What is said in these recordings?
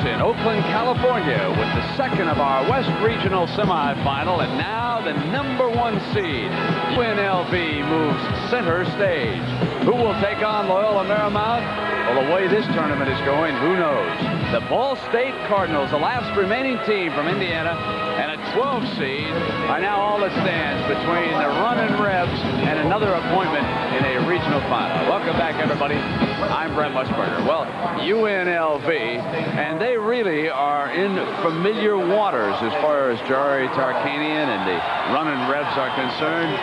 in Oakland, California, with the second of our West Regional semifinal, and now the #1 seed. UNLV moves center stage. Who will take on Loyola Marymount? Well, the way this tournament is going, who knows? The Ball State Cardinals, the last remaining team from Indiana, and a 12 seed are now all that stands between the Runnin' Rebs and another appointment in a regional final. Welcome back, everybody. I'm Brent Musburger. Well, UNLV, and they really are in familiar waters as far as Jerry Tarkanian and the Runnin' Rebs are concerned.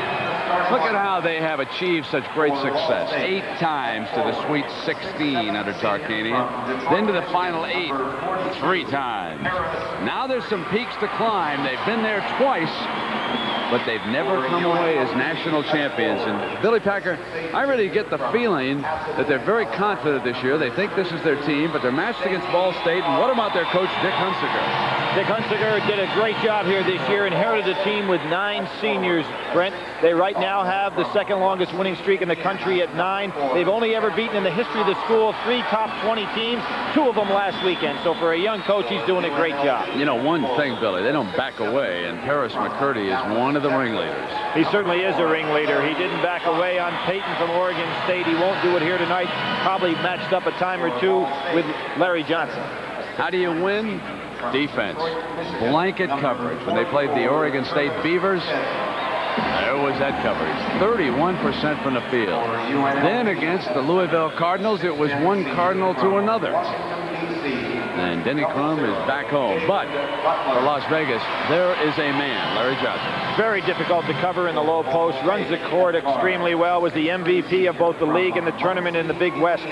Look at how they have achieved such great success. 8 times to the Sweet 16 under Tarkanian. Then to the Final 8 3 times. Now there's some peaks to climb. They've been there twice, but they've never come away as national champions. And Billy Packer, I really get the feeling that they're very confident this year. They think this is their team, but they're matched against Ball State. And what about their coach, Dick Hunsaker? Dick Hunsaker did a great job here this year, inherited a team with 9 seniors, Brent. They right now have the second longest winning streak in the country at 9. They've only ever beaten in the history of the school 3 top 20 teams, 2 of them last weekend. So for a young coach, he's doing a great job. You know, one thing, Billy, they don't back away, and Paris McCurdy is one of the ringleaders. He certainly is a ringleader. He didn't back away on Peyton from Oregon State. He won't do it here tonight. Probably matched up a time or 2 with Larry Johnson. How do you win? Defense. Blanket coverage. When they played the Oregon State Beavers, there was that coverage. 31% from the field. Then against the Louisville Cardinals, it was one Cardinal to another. And Denny Crum is back home. But for Las Vegas, there is a man, Larry Johnson. Very difficult to cover in the low post. Runs the court extremely well. Was the MVP of both the league and the tournament in the Big West.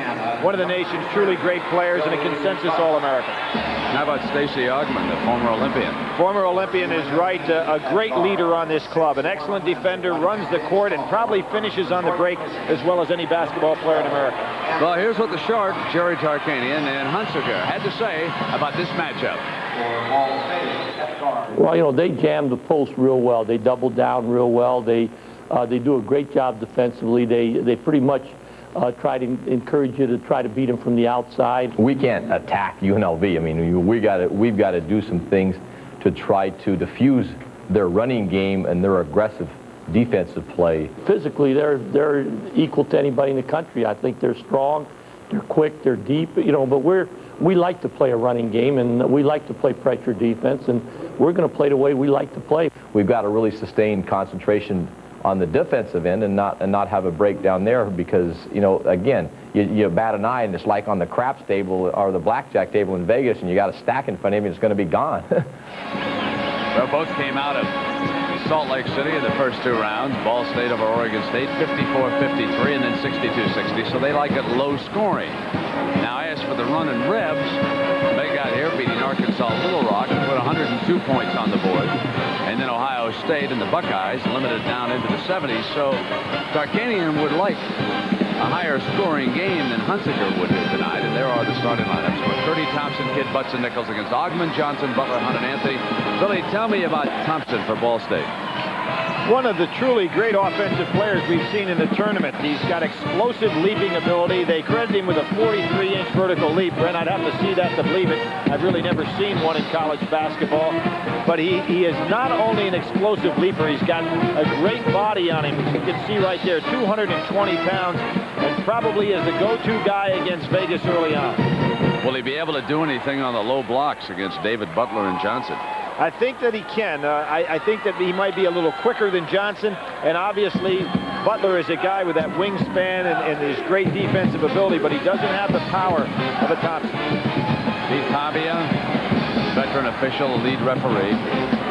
One of the nation's truly great players and a consensus All-American. How about Stacey Augmon, the former Olympian? Former Olympian is right. A great leader on this club. An excellent defender, runs the court, and probably finishes on the break as well as any basketball player in America. Well, here's what the Shark, Jerry Tarkanian, and Hunsaker had to say about this matchup. Well, you know, they jammed the post real well. They doubled down real well. They do a great job defensively. They pretty much try to encourage you to try to beat them from the outside. We can't attack UNLV. I mean, we've got to do some things to try to diffuse their running game and their aggressive defensive play. Physically, they're equal to anybody in the country. I think they're strong, they're quick, they're deep. You know, but we like to play a running game, and we like to play pressure defense, and we're going to play the way we like to play. We've got to really sustain concentration on the defensive end and not have a breakdown there, because, you know, again, you bat an eye and it's like on the craps table or the blackjack table in Vegas, and you got a stack in front of you and it's going to be gone. Well, both came out of Salt Lake City in the first 2 rounds. Ball State over Oregon State, 54-53 and then 62-60. So they like it low scoring. Now, as for the Runnin' Rebs, they got here beating Arkansas Little Rock and put 102 points on the board. And then Ohio State and the Buckeyes limited down into the 70s. So Tarkanian would like a higher scoring game than Hunsaker would here tonight. And there are the starting lineups: McCurdy, Thompson, Kidd, Butts, and Nichols against Augmon, Johnson, Butler, Hunt, and Anthony. Billy, tell me about Thompson for Ball State. One of the truly great offensive players we've seen in the tournament. He's got explosive leaping ability. They credit him with a 43-inch vertical leap. Brent, I'd have to see that to believe it. I've really never seen one in college basketball. But he is not only an explosive leaper, he's got a great body on him. You can see right there, 220 pounds, and probably is the go-to guy against Vegas early on. Will he be able to do anything on the low blocks against David Butler and Johnson? I think that he can. I think that he might be a little quicker than Johnson, and obviously Butler is a guy with that wingspan and his great defensive ability, but he doesn't have the power of a Thompson. Pete Pavia, veteran official, lead referee,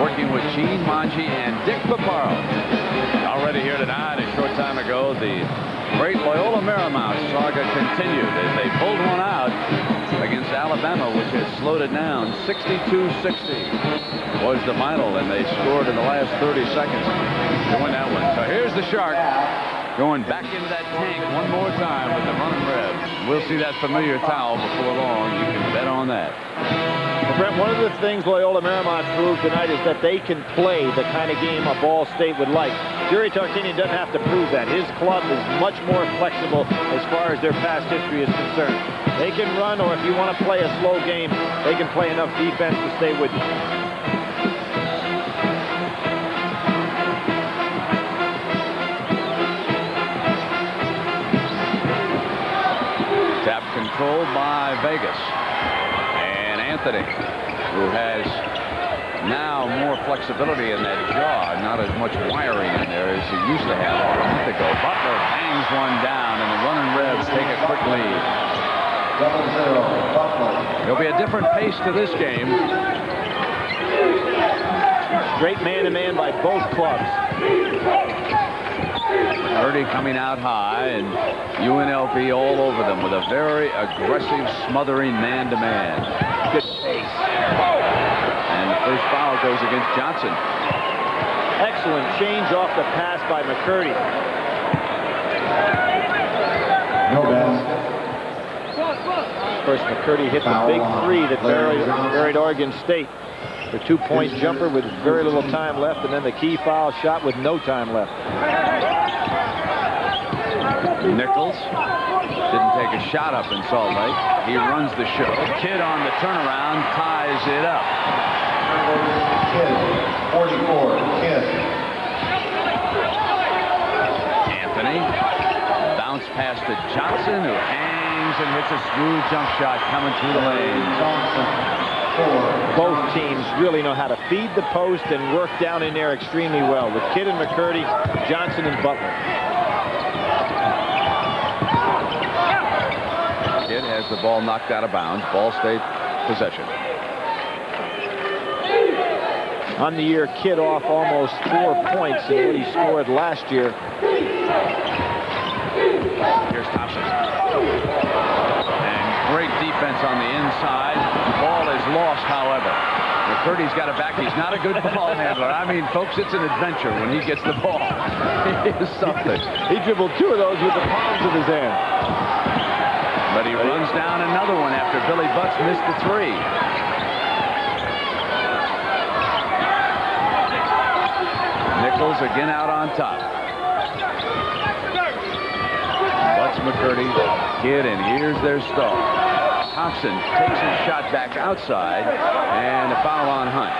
working with Gene Monchi and Dick Paparo. Already here tonight, a short time ago, the great Loyola Marymount saga continued as they pulled one out against Alabama, which has slowed it down. 62-60 was the final, and they scored in the last 30 seconds to win that one. So here's the Shark going back into that tank one more time with the Runnin' Rebs. We'll see that familiar towel before long. You can bet on that. Well, Brent, one of the things Loyola Marymount proved tonight is that they can play the kind of game a Ball State would like. Jerry Tarkanian doesn't have to prove that. His club is much more flexible as far as their past history is concerned. They can run, or if you want to play a slow game, They can play enough defense to stay with you. Tap controlled by Vegas. And Anthony, who has now more flexibility in that jaw, not as much wiring in there as he used to have a month ago. Butler bangs one down, and the running Reds take a quick lead. There'll be a different pace to this game. Great man-to-man by both clubs. Purdy coming out high, and UNLV all over them with a very aggressive, smothering man-to-man. Good pace. And the first foul goes against Johnson. Excellent change off the pass by McCurdy. No basket. First, McCurdy hit the big three that buried Oregon State. The two-point jumper with very little time left, and then the key foul shot with no time left. Nichols didn't take a shot up in Salt Lake. He runs the show. Kidd on the turnaround ties it up. Kidd, 44, Kidd. Anthony bounce pass to Johnson, who hangs and hits a smooth jump shot coming through the lane. Both teams really know how to feed the post and work down in there extremely well. With Kidd and McCurdy, Johnson and Butler. Kidd has the ball knocked out of bounds. Ball State possession. On the year, Kidd off almost 4 points in what he scored last year. Here's Thompson. And great defense on the inside. Ball is lost, however. McCurdy's got it back. He's not a good ball handler. I mean, folks, it's an adventure when he gets the ball. It is something. He dribbled 2 of those with the palms of his hand. But he runs down another one after Billy Butts missed the 3. Nichols again out on top. Butts, McCurdy, Kidd, and here's their stall. Thompson takes his shot back outside, and a foul on Hunt.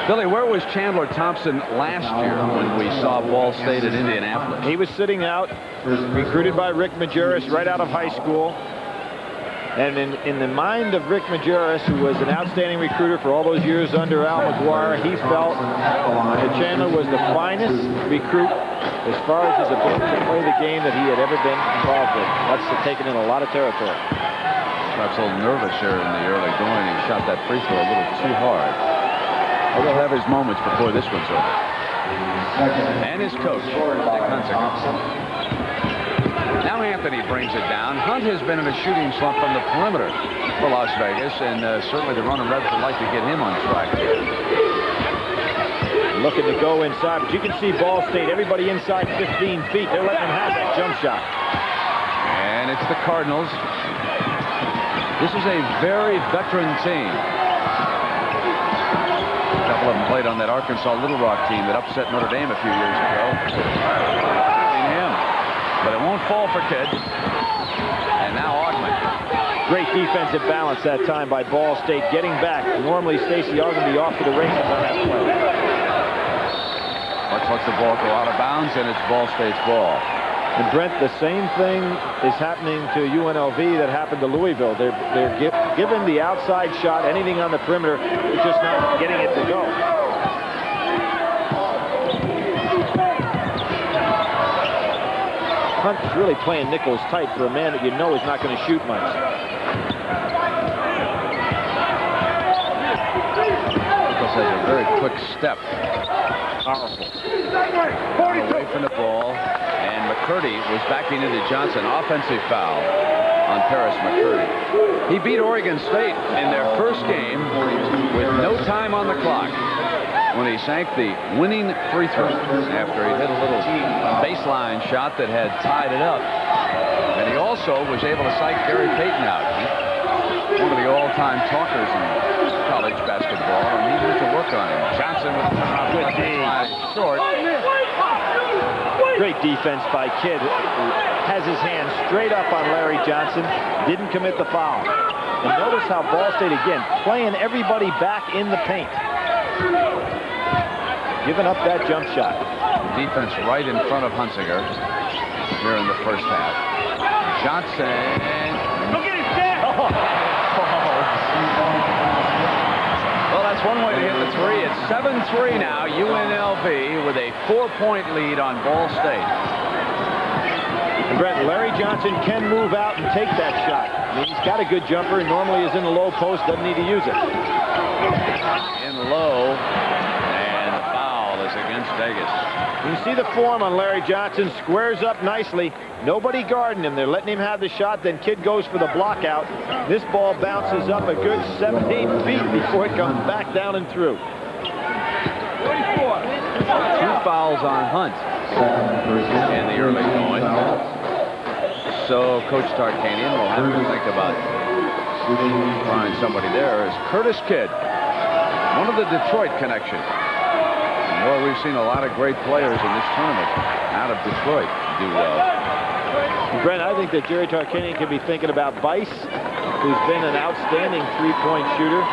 Billy, where was Chandler Thompson last year when we saw Ball State at Indianapolis? He was sitting out, recruited by Rick Majerus right out of high school. And in the mind of Rick Majerus, who was an outstanding recruiter for all those years under Al McGuire, he felt that Chandler was the finest recruit as far as his ability to play the game that he had ever been involved with. That's taken in a lot of territory. Perhaps a little nervous here in the early going. He shot that free throw a little too hard. He'll have his moments before this one's over. And his coach, Dick Hunziker. Now Anthony brings it down. Hunt has been in a shooting slump from the perimeter for Las Vegas, and certainly the running Reds would like to get him on track. Looking to go inside, but you can see Ball State, everybody inside 15 feet. They're letting him have that jump shot. And it's the Cardinals. This is a very veteran team. A couple of them played on that Arkansas Little Rock team that upset Notre Dame a few years ago. But it won't fall for Kidd. And now Augmon. Great defensive balance that time by Ball State, getting back. Normally Stacey Augmon be off to the races on that play. Let's let the ball go out of bounds, and it's Ball State's ball. And Brent, the same thing is happening to UNLV that happened to Louisville. They're given the outside shot, anything on the perimeter, they're just not getting it to go. Hunt is really playing Nichols tight for a man that you know is not going to shoot much. Nichols has a very quick step. Powerful. Away from the ball. And McCurdy was backing into Johnson. Offensive foul on Paris McCurdy. He beat Oregon State in their first game with no time on the clock when he sank the winning free throw after he hit a little baseline shot that had tied it up. And he also was able to psych Gary Payton out. One of the all-time talkers in college basketball, and he went to work on him. Johnson with a good D. Short. Great defense by Kidd. Has his hand straight up on Larry Johnson. Didn't commit the foul. And notice how Ball State, again, playing everybody back in the paint. Giving up that jump shot. Defense right in front of Hunsinger here in the first half. Johnson. Look at his dad. Well, that's one way to hit the three. It's 7-3 now. UNLV with a 4-point lead on Ball State. And Brent, Larry Johnson can move out and take that shot. I mean, he's got a good jumper and normally is in the low post, doesn't need to use it. In low, and the foul is against Vegas. You see the form on Larry Johnson, squares up nicely. Nobody guarding him. They're letting him have the shot. Then Kidd goes for the block out. This ball bounces up a good 7-8 feet before it comes back down and through. 2 fouls on Hunt in the early going. So Coach Tarkanian will have to think about trying somebody there. Is Curtis Kidd, one of the Detroit connection. Boy, we've seen a lot of great players in this tournament out of Detroit do well. Brent, I think that Jerry Tarkanian could be thinking about Vice, who's been an outstanding three-point shooter.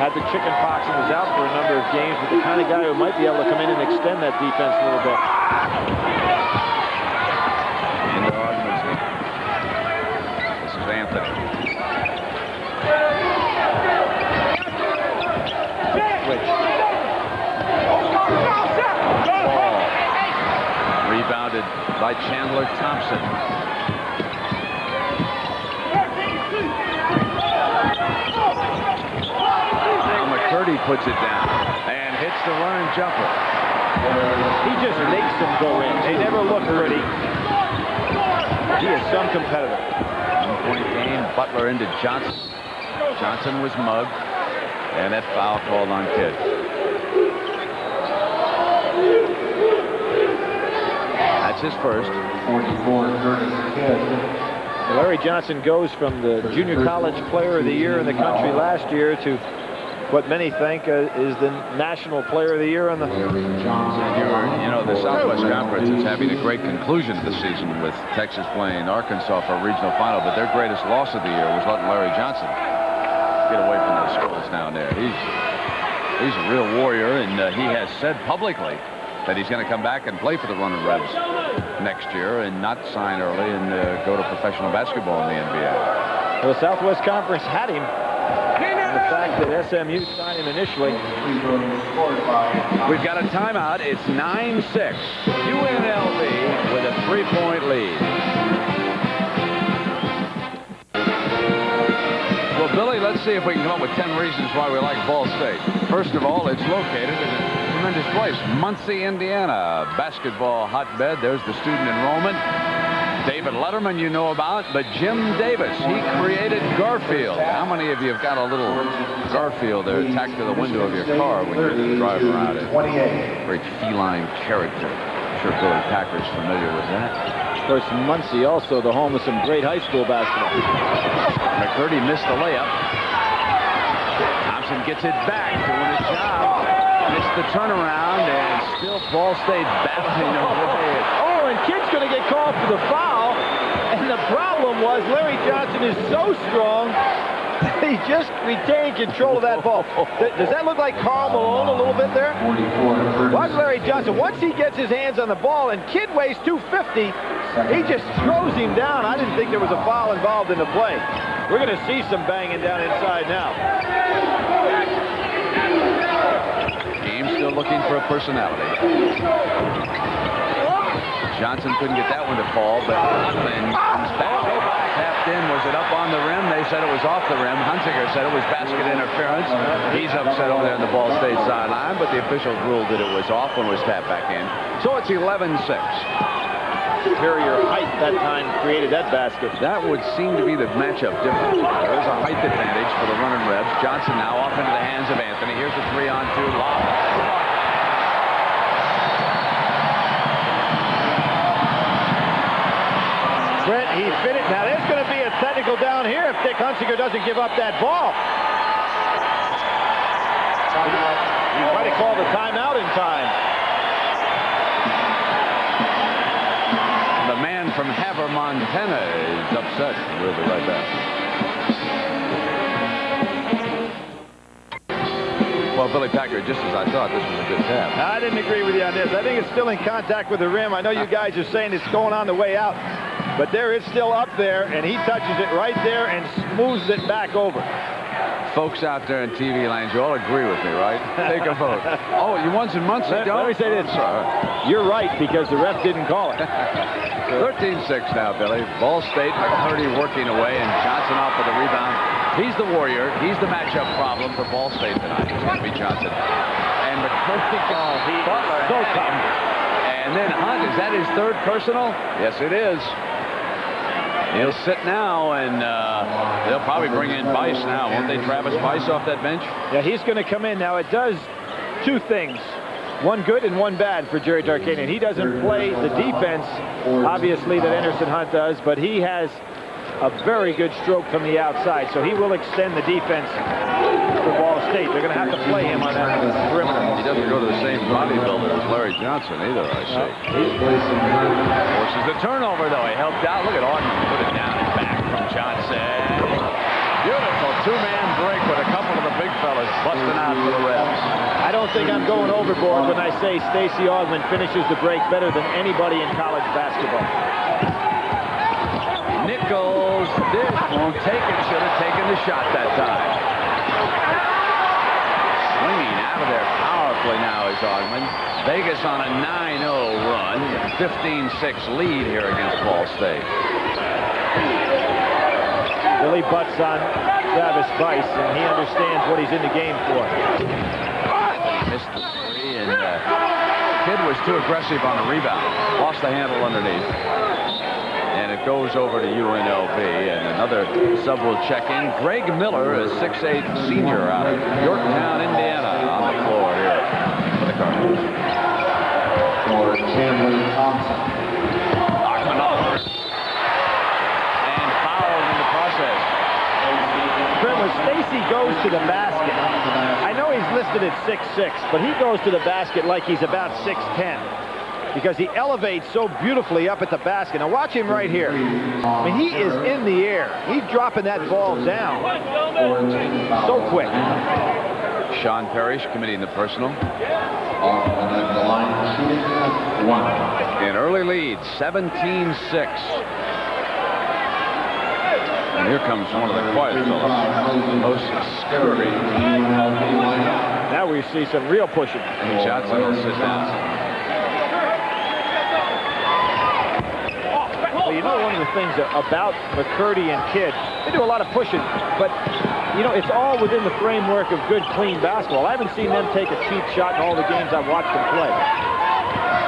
Had the chicken pox and was out for a number of games, but the kind of guy who might be able to come in and extend that defense a little bit. Into Augmon's game. This is Anthony. Switch. Ball. Rebounded by Chandler Thompson. McCurdy puts it down and hits the running jumper. He just makes them go in. They never look pretty. He is some competitor. 1-point game. Butler into Johnson. Johnson was mugged. And that foul called on Kidd. That's his first. 44, Curtis Kidd. Larry Johnson goes from the Junior College Player of the Year in the country last year to what many think is the National Player of the Year on the... You know, the Southwest Conference is having a great conclusion to the season with Texas playing Arkansas for a regional final, but their greatest loss of the year was letting Larry Johnson get away from those schools down there. He's a real warrior, and he has said publicly that he's going to come back and play for the Running Rebs next year and not sign early and go to professional basketball in the NBA. Well, the Southwest Conference had him. And the fact that SMU signed him initially. We've got a timeout. It's 9-6. UNLV with a 3-point lead. Well, Billy, let's see if we can come up with 10 reasons why we like Ball State. First of all, it's located in a tremendous place. Muncie, Indiana, basketball hotbed. There's the student enrollment. David Letterman you know about, but Jim Davis, he created Garfield. How many of you have got a little Garfield there tacked to the window of your car when you're driving around it? Great feline character. I'm sure Billy Packer's familiar with that. Of course, Muncie also the home of some great high school basketball. McCurdy missed the layup. Thompson gets it back, doing a job. Missed the turnaround, and still Ball State battling away. Oh, and Kidd's going to get called for the foul. And the problem was Larry Johnson is so strong, he just retained control of that ball. Does that look like Karl Malone a little bit there? Watch Larry Johnson. Once he gets his hands on the ball, and Kidd weighs 250, he just throws him down. I didn't think there was a foul involved in the play. We're going to see some banging down inside now. Game still looking for a personality. Johnson couldn't get that one to fall, but Huntlin comes back. Tapped in. Was it up on the rim? They said it was off the rim. Hunsinger said it was basket interference. He's upset over there on the Ball State sideline, but the officials ruled that it was off when it was tapped back in. So it's 11-6. Superior height that time created that basket. That would seem to be the matchup difference. There is a height advantage for the Running Rebs. Johnson now off into the hands of Anthony. Here's a 3-on-2 lob. Brent, he fit it. Now there's going to be a technical down here if Dick Hunsinger doesn't give up that ball. He might have called a timeout in time. from Havre, Montana is upset. We'll be right back. Well, Billy Packer, just as I thought, this was a good tap. I didn't agree with you on this. I think it's still in contact with the rim. I know you guys are saying it's going on the way out, but there it's still up there, and he touches it right there and smooths it back over. Folks out there in TV land, you all agree with me, right? Take a vote. Oh, you won some months ago? Let me say this. You're right, because the ref didn't call it. 13-6 now, Billy. Ball State, McCurdy working away, and Johnson off with the rebound. He's the warrior. He's the matchup problem for Ball State tonight. It's going to be Johnson. And McCurdy Butler so had him. And then Hunt, is that his third personal? Yes, it is. He'll sit now, and they'll probably bring in Bice now. Won't they, Travis Bice off that bench? Yeah, he's going to come in now. It does two things. One good and one bad for Jerry Tarkanian. He doesn't play the defense, obviously, that Anderson Hunt does, but he has a very good stroke from the outside, so he will extend the defense for Ball State. They're going to have to play him on that perimeter. He doesn't go to the same bodybuilder as Larry Johnson either, I see. Forces the turnover, though. He helped out. Look at Augmon put it down and back from Johnson. Beautiful two-man break with a couple of the big fellas busting out for the Rebs. I don't think I'm going overboard when I say Stacey Augmon finishes the break better than anybody in college basketball. Nichols won't take it. Should have taken the shot that time. Swinging out of there powerfully now is Augmon. Vegas on a 9-0 run. 15-6 lead here against Ball State. Billy butts on Travis Bice, and he understands what he's in the game for. He missed the three, and Kidd was too aggressive on the rebound. Lost the handle underneath. And it goes over to UNLV, and another sub will check in. Greg Miller, a 6'8" senior out of Yorktown, Indiana, on the floor here for the Cardinals. For Chandler Thompson. Augmon off. And fouled in the process. Brent, when Stacey goes to the basket, I know he's listed at 6'6", but he goes to the basket like he's about 6'10". Because he elevates so beautifully up at the basket. Now watch him right here. I mean, he is in the air. He's dropping that ball down so quick. Sean Parrish committing the personal. Augmon at the line, shooting 1. An early lead, 17-6. And here comes one of the quiet fellas. Most scurry. Now we see some real pushing. And Johnson will sit down. Well, you know, one of the things about McCurdy and Kidd, they do a lot of pushing, but, you know, it's all within the framework of good, clean basketball. I haven't seen them take a cheap shot in all the games I've watched them play.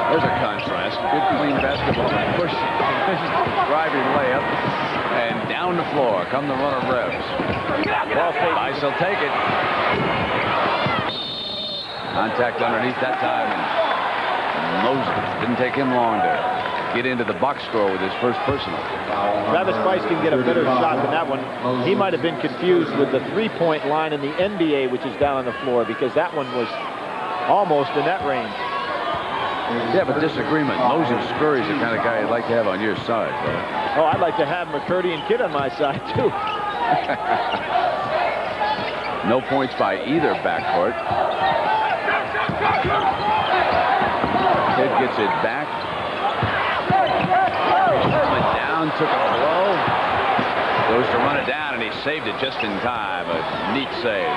There's a contrast. Good, clean basketball. Push, driving layup, and down the floor come the runner Rebs. Ball State. Bice will take it. Contact underneath that time, and Moses didn't take him long to get into the box score with his first personal. Travis Bice can get a better shot than that one. He might have been confused with the three-point line in the NBA, which is down on the floor, because that one was almost in that range. Yeah, but disagreement. Moses Scurry's the kind of guy you'd like to have on your side, brother. Oh, I'd like to have McCurdy and Kidd on my side, too. No points by either backcourt. Kidd gets it back. Went down, took a blow. Goes to run it down, and he saved it just in time. A neat save.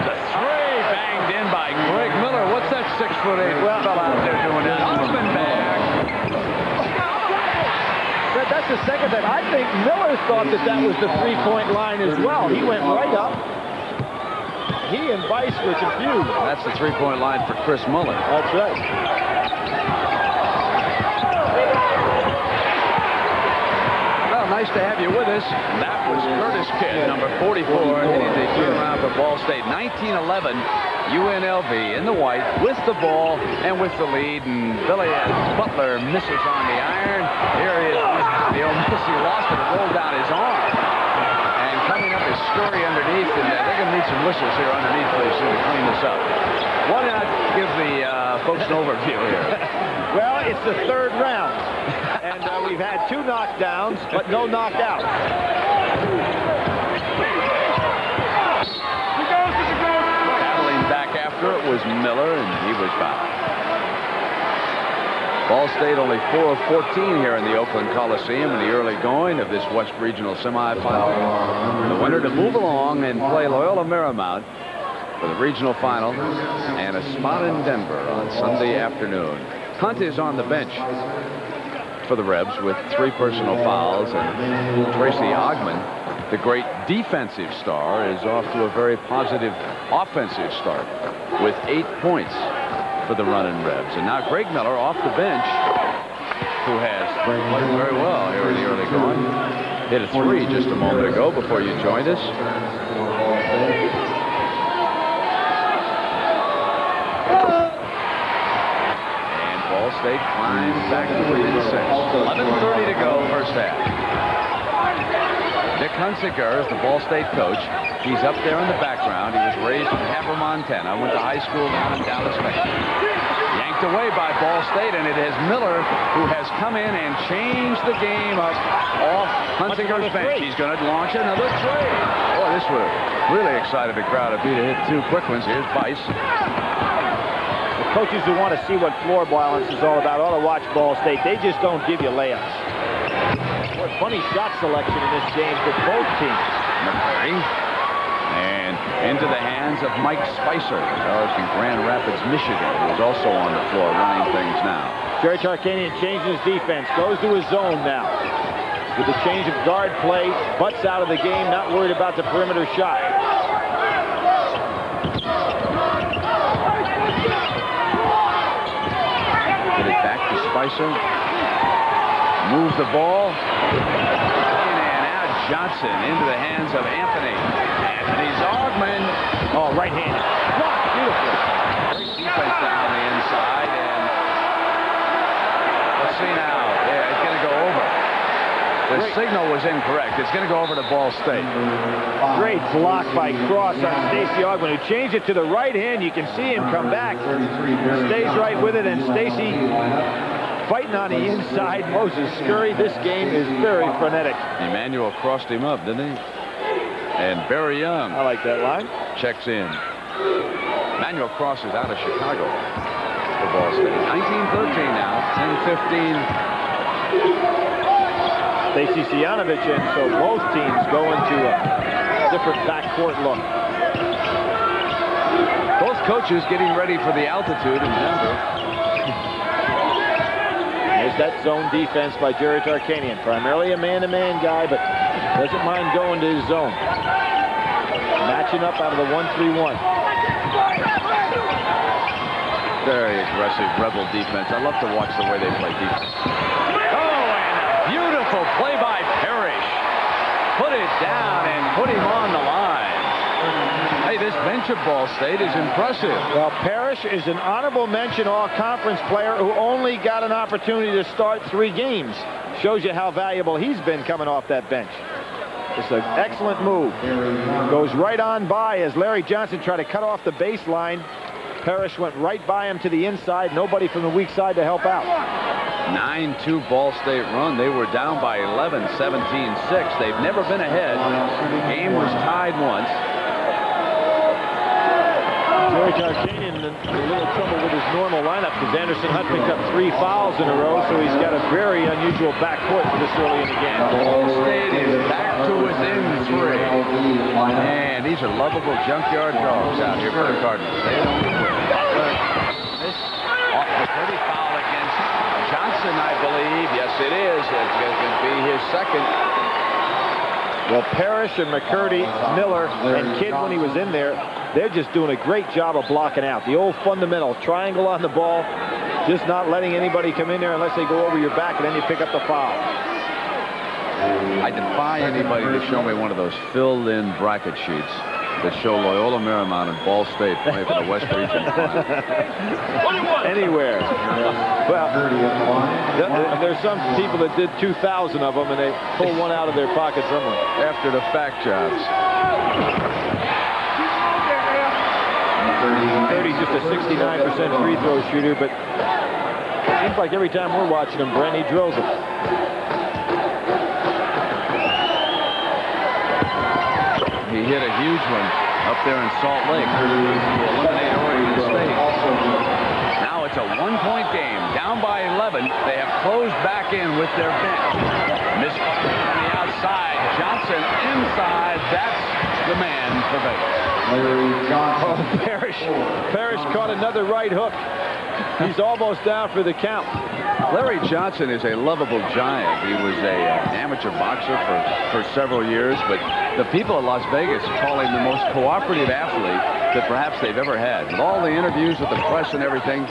The three banged in by Greg Miller. What's that 6'8" fella out there doing now? Coming back. That's the second time. I think Miller thought that was the three-point line as well. He went right up. He and Bice were confused. That's the three-point line for Chris Mullin. That's right. Nice to have you with us. That was Curtis Kidd, number 44, hitting the turnaround for Ball State. 1911, UNLV in the white with the ball and with the lead. And Billy Butler misses on the iron. Here he is. The old miss, he lost it and rolled down his arm. And coming up is Scurry underneath, and they're going to need some whistles here underneath pretty soon to clean this up. Why not give the folks an overview here? Well, it's the third round, and we've had 2 knockdowns, but no knockouts. Paddling back after it was Miller, and he was fouled. Ball State only 4 of 14 here in the Oakland Coliseum in the early going of this West Regional semifinal. The winner to move along and play Loyola Marymount for the regional final and a spot in Denver on Sunday afternoon. Hunt is on the bench for the Rebs with 3 personal fouls, and Stacey Augmon, the great defensive star, is off to a very positive offensive start with 8 points for the running Rebs. And now Greg Miller off the bench, who has played very well here in the early going. Hit a 3 just a moment ago before you joined us. And Ball State climbs back to within 6. 11:30 to go, first half. Dick Hunziker is the Ball State coach. He's up there in the background. He was raised in Havre, Montana. Went to high school down in Dallas, Texas. Yanked away by Ball State, and it is Miller who has come in and changed the game up off Hunziker's bench. He's going to launch another 3. Boy, this would have really excited the crowd if he'd have hit 2 quick ones. Here's Bice. The coaches who want to see what floor balance is all about ought to watch Ball State. They just don't give you layups. What funny shot selection in this game for both teams. McCurry. And into the hands of Mike Spicer, from Grand Rapids, Michigan, who is also on the floor running things now. Jerry Tarkanian changing his defense, goes to his zone now. With the change of guard play, butts out of the game, not worried about the perimeter shot. Get it back to Spicer. Moves the ball. And out Johnson into the hands of Anthony. Anthony's Augmon. Oh, right-handed. Block, beautiful. Great defense down the inside. And let's see now. Yeah, it's going to go over. The signal was incorrect. It's going to go over to Ball State. Great block by Cross on Stacey Augmon, who changed it to the right hand. You can see him come back. Stays right with it, and Stacey fighting on the inside. Moses Scurry. This game is very frenetic. Emmanuel crossed him up, didn't he? And Barry Young. I like that line. Checks in. Emmanuel crosses out of Chicago for Ball State. 19-13 now. 10-15. Stacey Sianovich, and so both teams go into a different backcourt look. Both coaches getting ready for the altitude in Denver. There's that zone defense by Jerry Tarkanian. Primarily a man-to-man guy, but doesn't mind going to his zone. Matching up out of the 1-3-1. Very aggressive Rebel defense. I love to watch the way they play defense. Beautiful play by Parrish. Put it down and put him on the line. Hey, this bench of Ball State is impressive. Well, Parrish is an honorable mention all-conference player who only got an opportunity to start 3 games. Shows you how valuable he's been coming off that bench. It's an excellent move. Goes right on by as Larry Johnson tried to cut off the baseline. Parrish went right by him to the inside. Nobody from the weak side to help out. 9-2 Ball State run. They were down by 11, 17-6. They've never been ahead. The game was tied once. Jerry Tarkanian in a little trouble with his normal lineup because Anderson Hunt picked up 3 fouls in a row, so he's got a very unusual backcourt this early in the game. Ball State is back to within 3. And these are lovable junkyard dogs out here for the Cardinals. They don't quit. This off the pretty foul against Johnson, I believe. Yes, it is. It's going to be his second. Well, Parrish and McCurdy, Miller, and Kidd, when he was in there, they're just doing a great job of blocking out. The old fundamental triangle on the ball, just not letting anybody come in there unless they go over your back, and then you pick up the foul. I defy anybody to show me one of those filled-in bracket sheets that show Loyola Marymount and Ball State play for the West Region. Anywhere. Well, there's some people that did 2,000 of them, and they pull one out of their pocket somewhere. After the fact jobs. 30's just a 69% free throw shooter, but it seems like every time we're watching him, Brent, he drills it. He hit a huge one up there in Salt Lake to eliminate Oregon State. Now it's a one-point game, down by 11. They have closed back in with their bench. Misfire on the outside. Johnson inside. That's the man for Vegas. Oh, Parrish caught another right hook. He's almost down for the count. Larry Johnson is a lovable giant. He was an amateur boxer for several years, but the people of Las Vegas call him the most cooperative athlete that perhaps they've ever had. With all the interviews with the press and everything,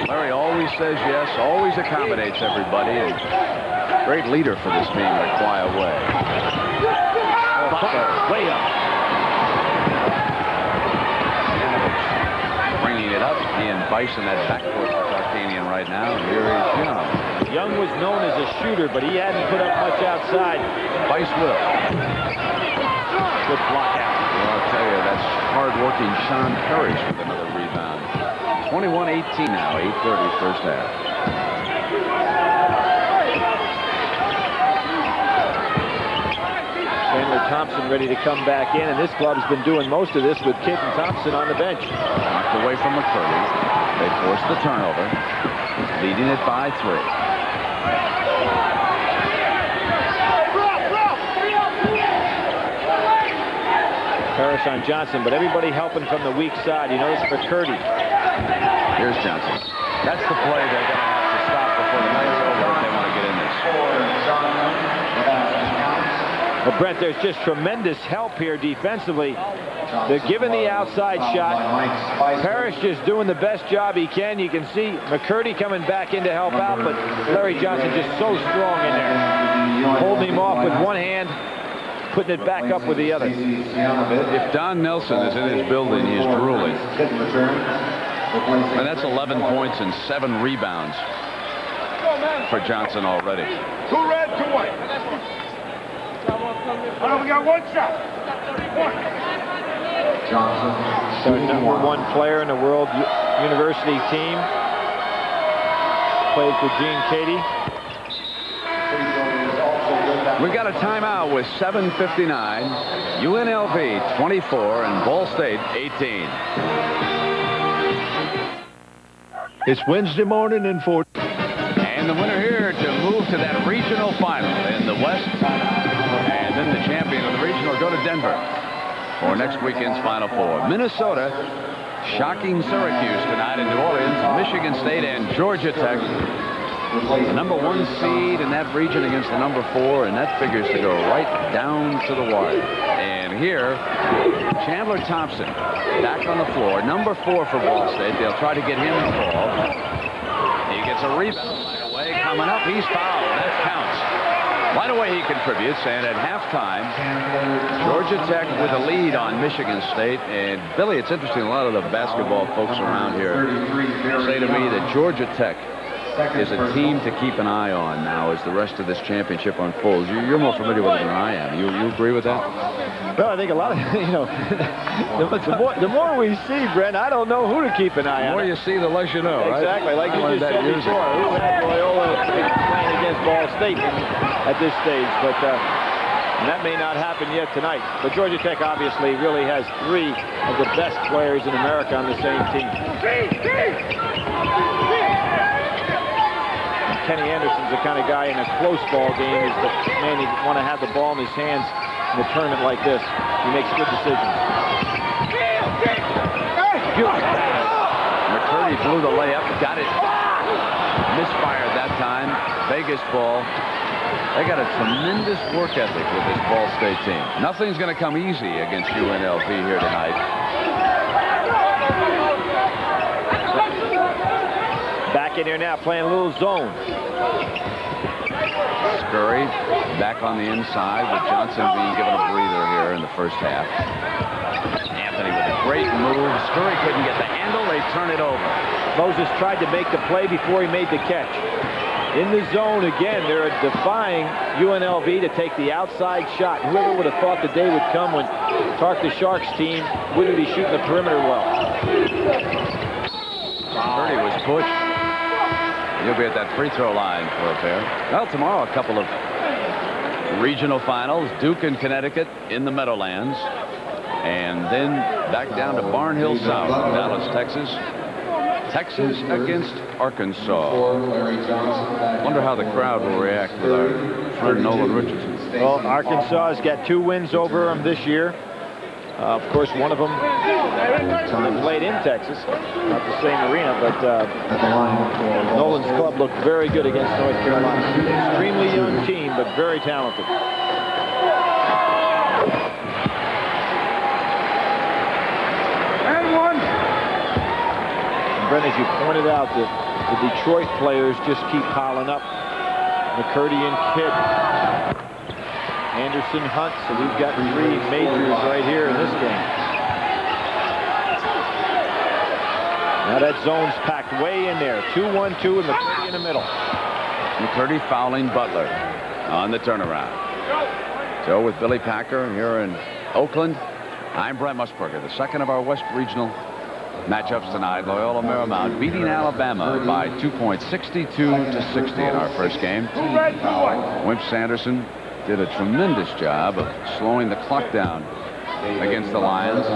Larry always says yes, always accommodates everybody, and great leader for this team in a quiet way. Butler, way up. Bringing it up, he and Bison that backcourt for Tarkanian right now. And here is Young. Young was known as a shooter, but he hadn't put up much outside. Bice will. Good block out. Well, I'll tell you, that's hard-working Sean Parrish with another rebound. 21-18 now, 8:30 first half. Chandler Thompson ready to come back in, and this club's been doing most of this with Kidd and Thompson on the bench. Knocked away from McCurdy. They forced the turnover, leading it by 3. Parrish on Johnson, but everybody helping from the weak side. You notice McCurdy. Here's Johnson. That's the play they're going to have to stop before the night's over if they want to get in this. Well, Brent, there's just tremendous help here defensively. They're giving the outside shot. Parrish just doing the best job he can. You can see McCurdy coming back in to help out, but Larry Johnson just so strong in there. Holding him off with one hand, putting it back up with the other. If Don Nelson is in his building, he is drooling. And that's 11 points and 7 rebounds for Johnson already. 2 red, 2 white. We got 1 shot. 1. So #1 player in the World University team. Played for Gene Katie. We've got a timeout with 7:59. UNLV 24 and Ball State 18. It's Wednesday morning in Fort. And the winner here to move to that regional final in the West. And then the champion of the regional go to Denver for next weekend's Final Four. Minnesota shocking Syracuse tonight in New Orleans. Michigan State and Georgia Tech. The #1 seed in that region against the #4, and that figures to go right down to the wire. And here, Chandler Thompson back on the floor, #4 for Ball State. They'll try to get him involved. He gets a rebound right away. Coming up, he's fouled. That counts. Right away, he contributes, and at halftime, Georgia Tech with a lead on Michigan State. And Billy, it's interesting, a lot of the basketball folks around here say to me that Georgia Tech is a team to keep an eye on now as the rest of this championship unfolds. You're more familiar with it than I am. You agree with that? Well, I think a lot of, the more we see, Brent, I don't know who to keep an eye on. The more you see, the less you know, right? Exactly, like you just said before. Who had Loyola playing against Ball State at this stage? But that may not happen yet tonight. But Georgia Tech obviously really has 3 of the best players in America on the same team. Kenny Anderson's the kind of guy in a close ball game is the man you want to have the ball in his hands in a tournament like this. He makes good decisions. McCurdy blew the layup, got it. Misfired that time. Vegas ball. They got a tremendous work ethic with this Ball State team. Nothing's going to come easy against UNLV here tonight. Back in here now, playing a little zone. Scurry back on the inside with Johnson being given a breather here in the first half. Anthony with a great move. Scurry couldn't get the handle. They turn it over. Moses tried to make the play before he made the catch. In the zone again, they're defying UNLV to take the outside shot. Whoever would have thought the day would come when Tark the Sharks team wouldn't be shooting the perimeter well. Purdy was pushed. He'll be at that free throw line for a pair. Well, tomorrow a couple of regional finals. Duke and Connecticut in the Meadowlands. And then back down to Barnhill South, Dallas, Texas. Texas against Arkansas. Wonder how the crowd will react with our friend Nolan Richardson. Well, Arkansas has got 2 wins over them this year. Of course, one of them played in Texas, not the same arena, but Nolan's club looked very good against North Carolina. Extremely young team, but very talented. Brent, as you pointed out, the Detroit players just keep piling up. McCurdy and Kidd. Anderson, Hunt. So we've got 3 majors right here in this game. Now that zone's packed way in there. 2-1-2 and McCurdy in the middle. McCurdy fouling Butler on the turnaround. So with Billy Packer here in Oakland, I'm Brent Musburger, the second of our West Regional matchups tonight. Loyola Marymount beating Alabama by 2 points, 62-60 in our first game. Wimp Sanderson did a tremendous job of slowing the clock down against the Lions.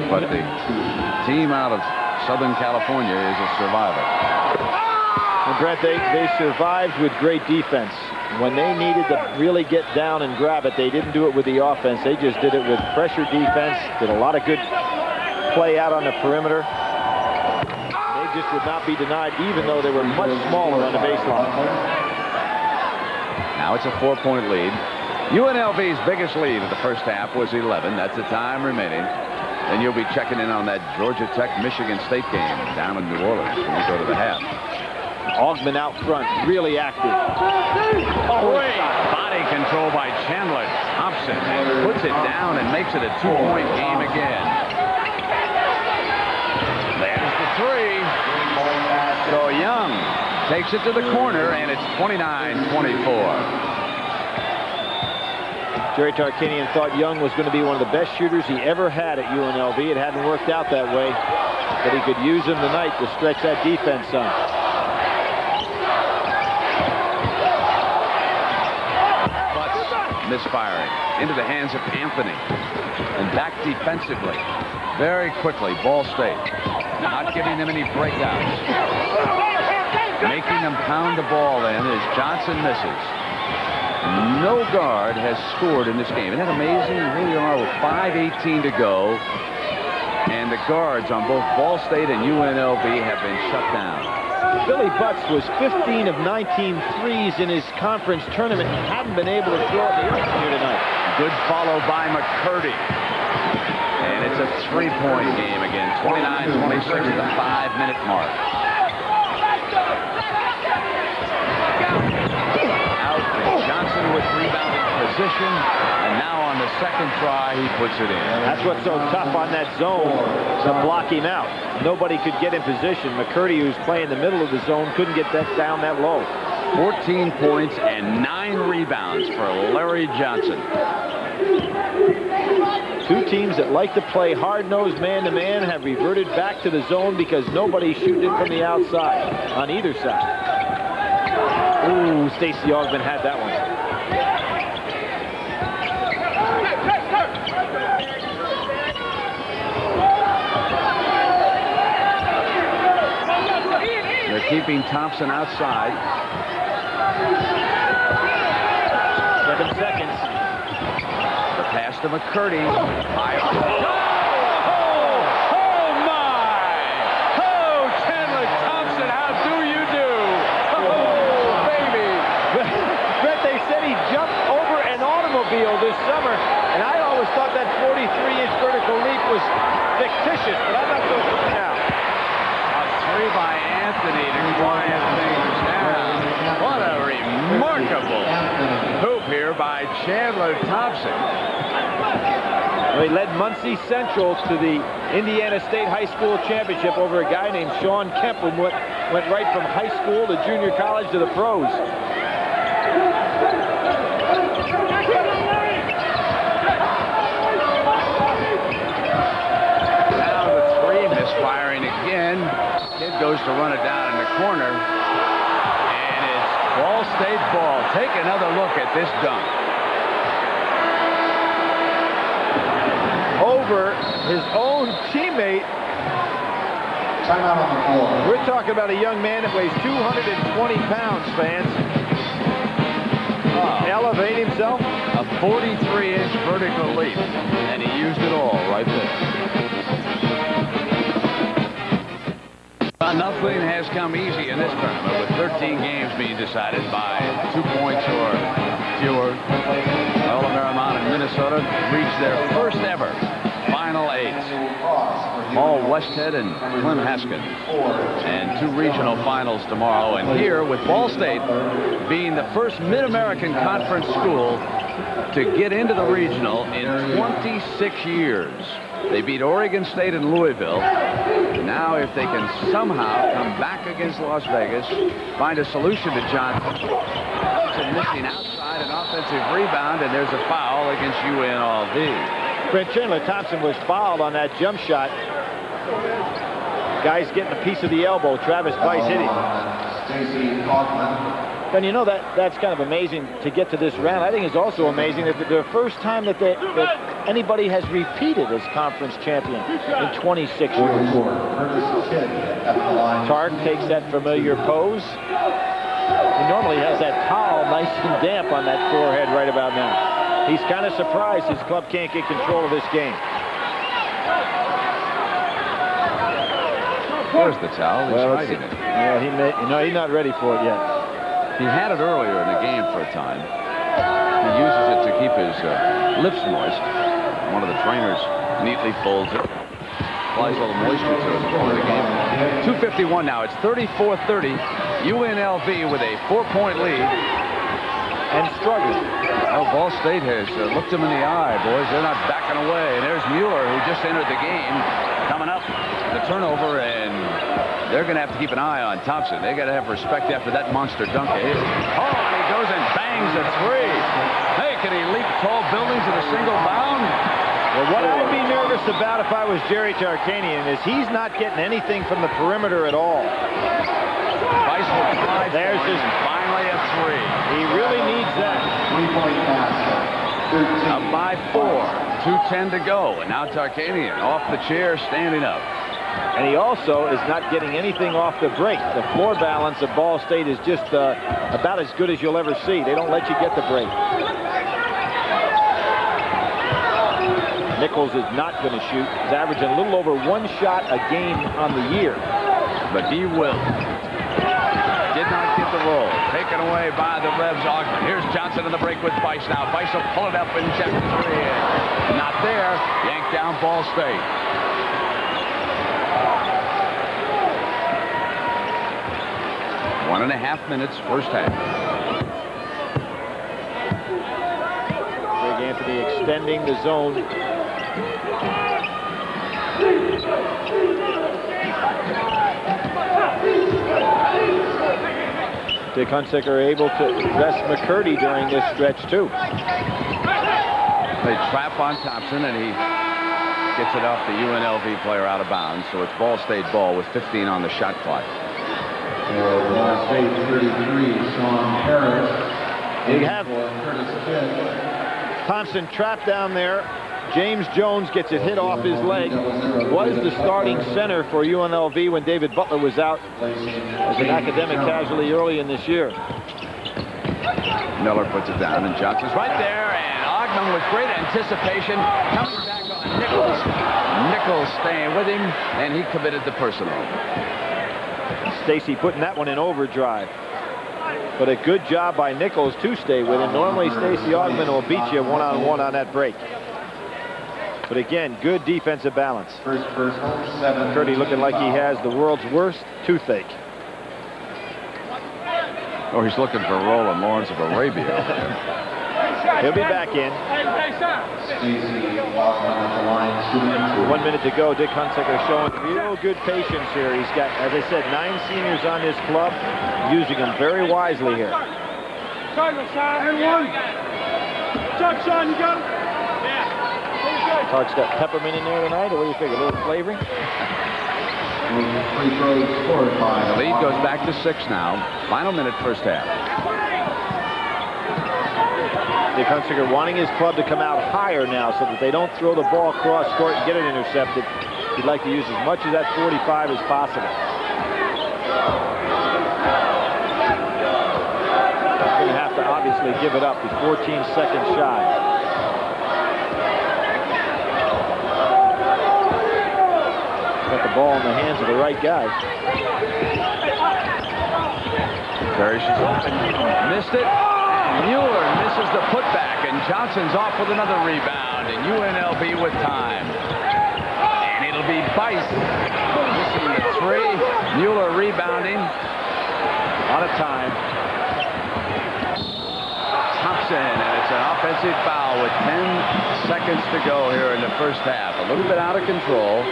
But the team out of Southern California is a survivor. And Brent, they survived with great defense. When they needed to really get down and grab it, they didn't do it with the offense. They just did it with pressure defense, did a lot of good play out on the perimeter. They just would not be denied, even though they were much smaller on the baseline. Now it's a 4-point lead. UNLV's biggest lead in the first half was 11. That's the time remaining. And you'll be checking in on that Georgia Tech-Michigan State game down in New Orleans when we go to the half. Augmon out front, really active. Body control by Chandler Thompson. And puts it down and makes it a 2-point game again. There's the 3. So Young takes it to the corner, and it's 29-24. Jerry Tarkanian thought Young was going to be one of the best shooters he ever had at UNLV. It hadn't worked out that way, but he could use him tonight to stretch that defense on. Misfiring into the hands of Anthony and back defensively very quickly. Ball State not giving them any breakouts, making them pound the ball in as Johnson misses. No guard has scored in this game. Isn't that amazing? Here we are with 5:18 to go, and the guards on both Ball State and UNLV have been shut down. Billy Butts was 15 of 19 threes in his conference tournament and hadn't been able to throw it the other here tonight. Good follow by McCurdy. And it's a 3-point game again. 29-26 at the 5-minute mark. Out and Johnson with rebounding position. And now on the second try, he puts it in. That's what's so tough on that zone, to block him out. Nobody could get in position. McCurdy, who's playing the middle of the zone, couldn't get that down that low. 14 points and 9 rebounds for Larry Johnson. 2 teams that like to play hard-nosed man-to-man have reverted back to the zone because nobody's shooting it from the outside on either side. Ooh, Stacey Augmon had that one. They're keeping Thompson outside. 7 seconds. The pass to McCurdy. Oh, my! Oh, Chandler Thompson, how do you do? Oh, baby! Brett, they said he jumped over an automobile this summer, and I always thought that 43-inch vertical leap was fictitious, but I'm not so sure now. A 3 by Anthony to quiet things down. What a remarkable hoop here by Chandler Thompson. Well, he led Muncie Central to the Indiana State High School Championship over a guy named Sean Kemp, who went went right from high school to junior college to the pros. Now the three misfiring again. Kid goes to run it down in the corner. And it's Ball State ball. Take another look at this dunk. Over his own teammate. Timeout on the floor. We're talking about a young man that weighs 220 pounds, fans. Elevate himself. A 43-inch vertical leap. And he used it all right there. Nothing has come easy in this tournament, with 13 games being decided by 2 points or fewer. Loyola Marymount and Minnesota reached their first ever Final Eight. Paul Westhead and Clem Haskins. And 2 regional finals tomorrow. And here, with Ball State being the first Mid-American Conference school to get into the regional in 26 years. They beat Oregon State and Louisville. Now, if they can somehow come back against Las Vegas, find a solution to Johnson missing outside an offensive rebound, and there's a foul against UNLV. Brent Chandler Thompson was fouled on that jump shot. Guy's getting a piece of the elbow. Travis Weiss hit him. Stacey Augmon. And you know that's kind of amazing to get to this round. I think it's also amazing that the first time that anybody has repeated as conference champion in 26 years. Tark takes that familiar pose. He normally has that towel nice and damp on that forehead right about now. He's kind of surprised his club can't get control of this game. Where's the towel? He's hiding it. Yeah, he's not ready for it yet. He had it earlier in the game for a time. He uses it to keep his lips moist. One of the trainers neatly folds it. Applies a little moisture to it before the game. 2:51 now. It's 34-30. UNLV with a 4-point lead. And struggling. Well, Ball State has looked them in the eye, boys. They're not backing away. And there's Mueller, who just entered the game, coming up. The turnover, and they're going to have to keep an eye on Thompson. They got to have respect after that monster dunk of his. Oh, and he goes and bangs a three. Hey, can he leap tall buildings in a single bound? Well, what I'd be nervous about if I was Jerry Tarkanian is he's not getting anything from the perimeter at all. Weiss will try. There's his finally a three. He really needs that. 3-point basket. Up by 4. 2:10 to go. And now Tarkanian off the chair, standing up. And he also is not getting anything off the break. The floor balance of Ball State is just about as good as you'll ever see. They don't let you get the break. Nichols is not going to shoot. He's averaging a little over 1 shot a game on the year. But he will. Did not get the roll. Taken away by the Revs Augmon. Here's Johnson in the break with Weiss now. Weiss will pull it up and check the three. Not there. Yanked down Ball State. One and a half minutes, first half. Greg Anthony extending the zone. Dick Hunsaker able to rest McCurdy during this stretch, too. They trap on Thompson, and he gets it off the UNLV player out of bounds. So it's Ball State ball with 15 on the shot clock. Ball State 33, Sean Harris. You have Curtis Kidd. Thompson trapped down there. James Jones gets it hit off his leg. Was the starting center for UNLV when David Butler was out as an academic casualty early in this year. Miller puts it down, and Johnson's right there, and Augmon with great anticipation coming back on Nichols. Nichols staying with him, and he committed the personal. Stacey putting that one in overdrive. But a good job by Nichols to stay with him. Normally Stacey Augmon will beat you one-on-one on that break. But again, good defensive balance. First home, 7. McCurdy looking like he has the world's worst toothache. Oh, he's looking for Roland Lawrence of Arabia. He'll be back in. Stacey Augmon at the line, shooting 1 minute to go. Dick Hunsaker showing real good patience here. He's got, as I said, 9 seniors on this club, using them very wisely here. Sean, you got it? Clark's got peppermint in there tonight, or what do you figure, a little flavoring? Free throws scored by The lead goes back to 6 now. Final minute, first half. Dick Hunsaker wanting his club to come out higher now so that they don't throw the ball cross court and get it intercepted. He'd like to use as much of that 45 as possible. He's going to have to obviously give it up. He's 14 seconds shy. Got the ball in the hands of the right guy. Parrish is open. Missed it. Mueller misses the putback, and Johnson's off with another rebound, and UNLV with time. And it'll be Bice missing the 3. Mueller rebounding. On a time. Thompson, and it's an offensive foul with 10 seconds to go here in the first half. A little bit out of control.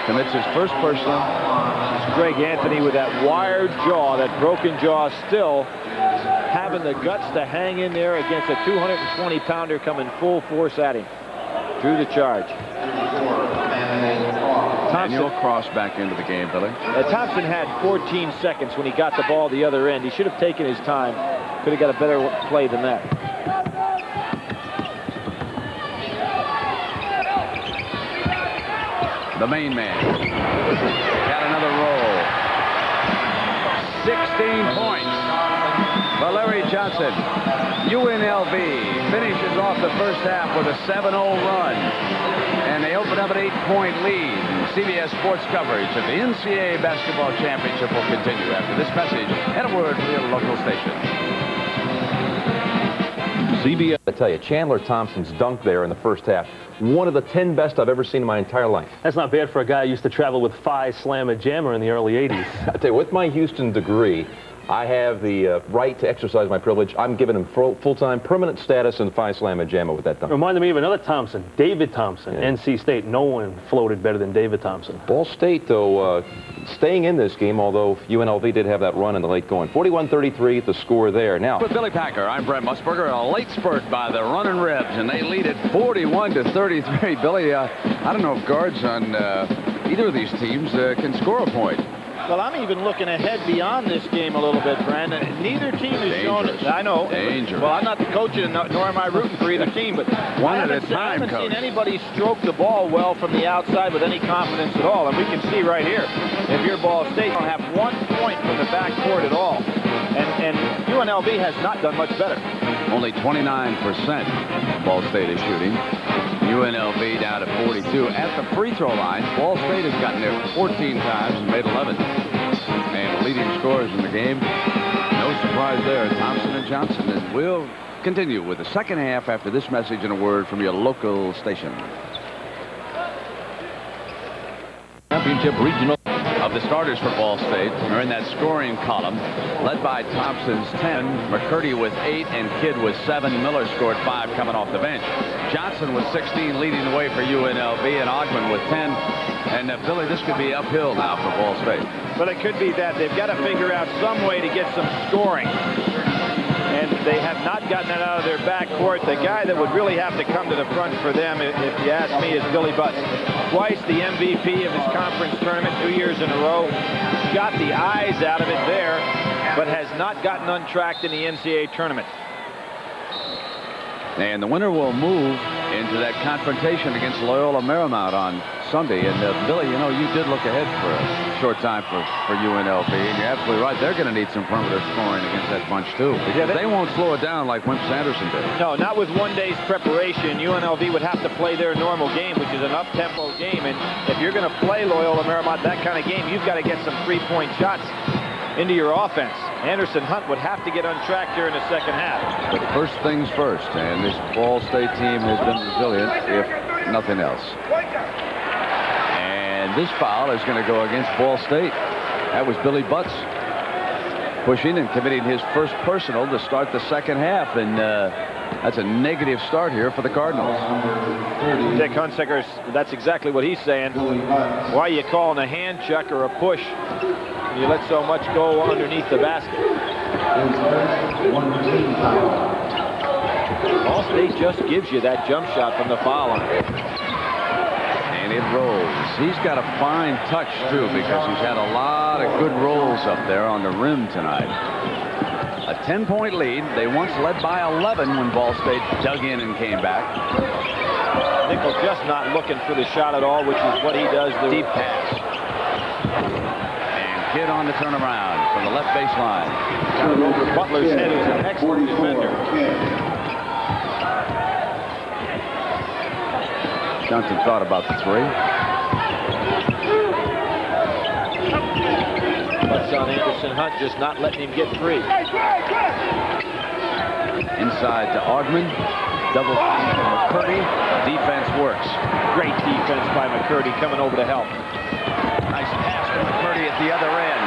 Commits his first personal. It's Greg Anthony with that wired jaw, that broken jaw, still having the guts to hang in there against a 220-pounder coming full force at him. Drew the charge. Daniel Cross back into the game, Billy. Thompson had 14 seconds when he got the ball the other end. He should have taken his time. Could have got a better play than that. The main man. Got another roll. 16 points for Larry Johnson. UNLV finishes off the first half with a 7-0 run. And they open up an 8-point lead. CBS Sports coverage of the NCAA Basketball Championship will continue after this message and a word from your local station. CBS. I tell you, Chandler Thompson's dunk there in the first half, one of the 10 best I've ever seen in my entire life. That's not bad for a guy who used to travel with Phi Slammer Jammer in the early 80s. I tell you, with my Houston degree, I have the right to exercise my privilege. I'm giving him full-time permanent status in Phi Slammer Jammer with that dunk. Reminded me of another Thompson, David Thompson, Yeah. NC State. No one floated better than David Thompson. Ball State, though, staying in this game, although UNLV did have that run in the late going. 41-33, the score there. Now, With Billy Packer, I'm Brent Musburger. A late spurt by the Running Rebs, and they lead it 41-33. Billy, I don't know if guards on either of these teams can score a point. Well, I'm even looking ahead beyond this game a little bit, Brandon. Neither team has shown it. I know. Dangerous. Well, I'm not the coach, and nor am I rooting for either team, but One at a I time, haven't Coach. seen anybody stroke the ball well from the outside with any confidence at all. And we can see right here, if you're Ball State, you don't have 1 point from the backcourt at all. And UNLV has not done much better. Only 29% Ball State is shooting. UNLV down to 42. At the free throw line, Ball State has gotten there 14 times and made 11. And the leading scorers in the game, no surprise there, Thompson and Johnson. And we'll continue with the second half after this message and a word from your local station. championship regional. Of the starters for Ball State are in that scoring column, led by Thompson's 10, McCurdy with 8, and Kidd with 7. Miller scored 5 coming off the bench. Johnson with 16 leading the way for UNLV, and Augmon with 10. And Billy, this could be uphill now for Ball State. But it could be that they've got to figure out some way to get some scoring. And they have not gotten that out of their backcourt. The guy that would really have to come to the front for them, if you ask me, is Billy Butts. Twice the MVP of his conference tournament, 2 years in a row. Got the eyes out of it there, but has not gotten untracked in the NCAA tournament. And the winner will move into that confrontation against Loyola Marymount on Sunday. And Billy, you know, you did look ahead for a short time for UNLV, and you're absolutely right. They're going to need some perimeter scoring against that bunch too, because they won't slow it down like Wimp Sanderson did. No, not with 1 day's preparation. UNLV would have to play their normal game, which is an up-tempo game. And if you're going to play Loyola Marymount that kind of game, you've got to get some three-point shots into your offense. Anderson Hunt would have to get untracked here in the second half. But first things first, and this Ball State team has been resilient, if nothing else. And this foul is going to go against Ball State. That was Billy Butts pushing and committing his first personal to start the second half. And That's a negative start here for the Cardinals. Dick Hunsaker, that's exactly what he's saying. Why are you calling a hand check or a push when you let so much go underneath the basket? Ball State just gives you that jump shot from the foul line. And it rolls. He's got a fine touch, too, because he's had a lot of good rolls up there on the rim tonight. A 10-point lead. They once led by 11 when Ball State dug in and came back. Nichols just not looking for the shot at all, which is what he does. The deep pass. And Kidd on the turnaround from the left baseline. got it over Butler's head, who's an excellent defender. Johnson thought about the three. Butts on Anderson Hunt, just not letting him get free. Inside to Augmon. Double team from McCurdy. Defense works. Great defense by McCurdy coming over to help. Nice pass from McCurdy at the other end.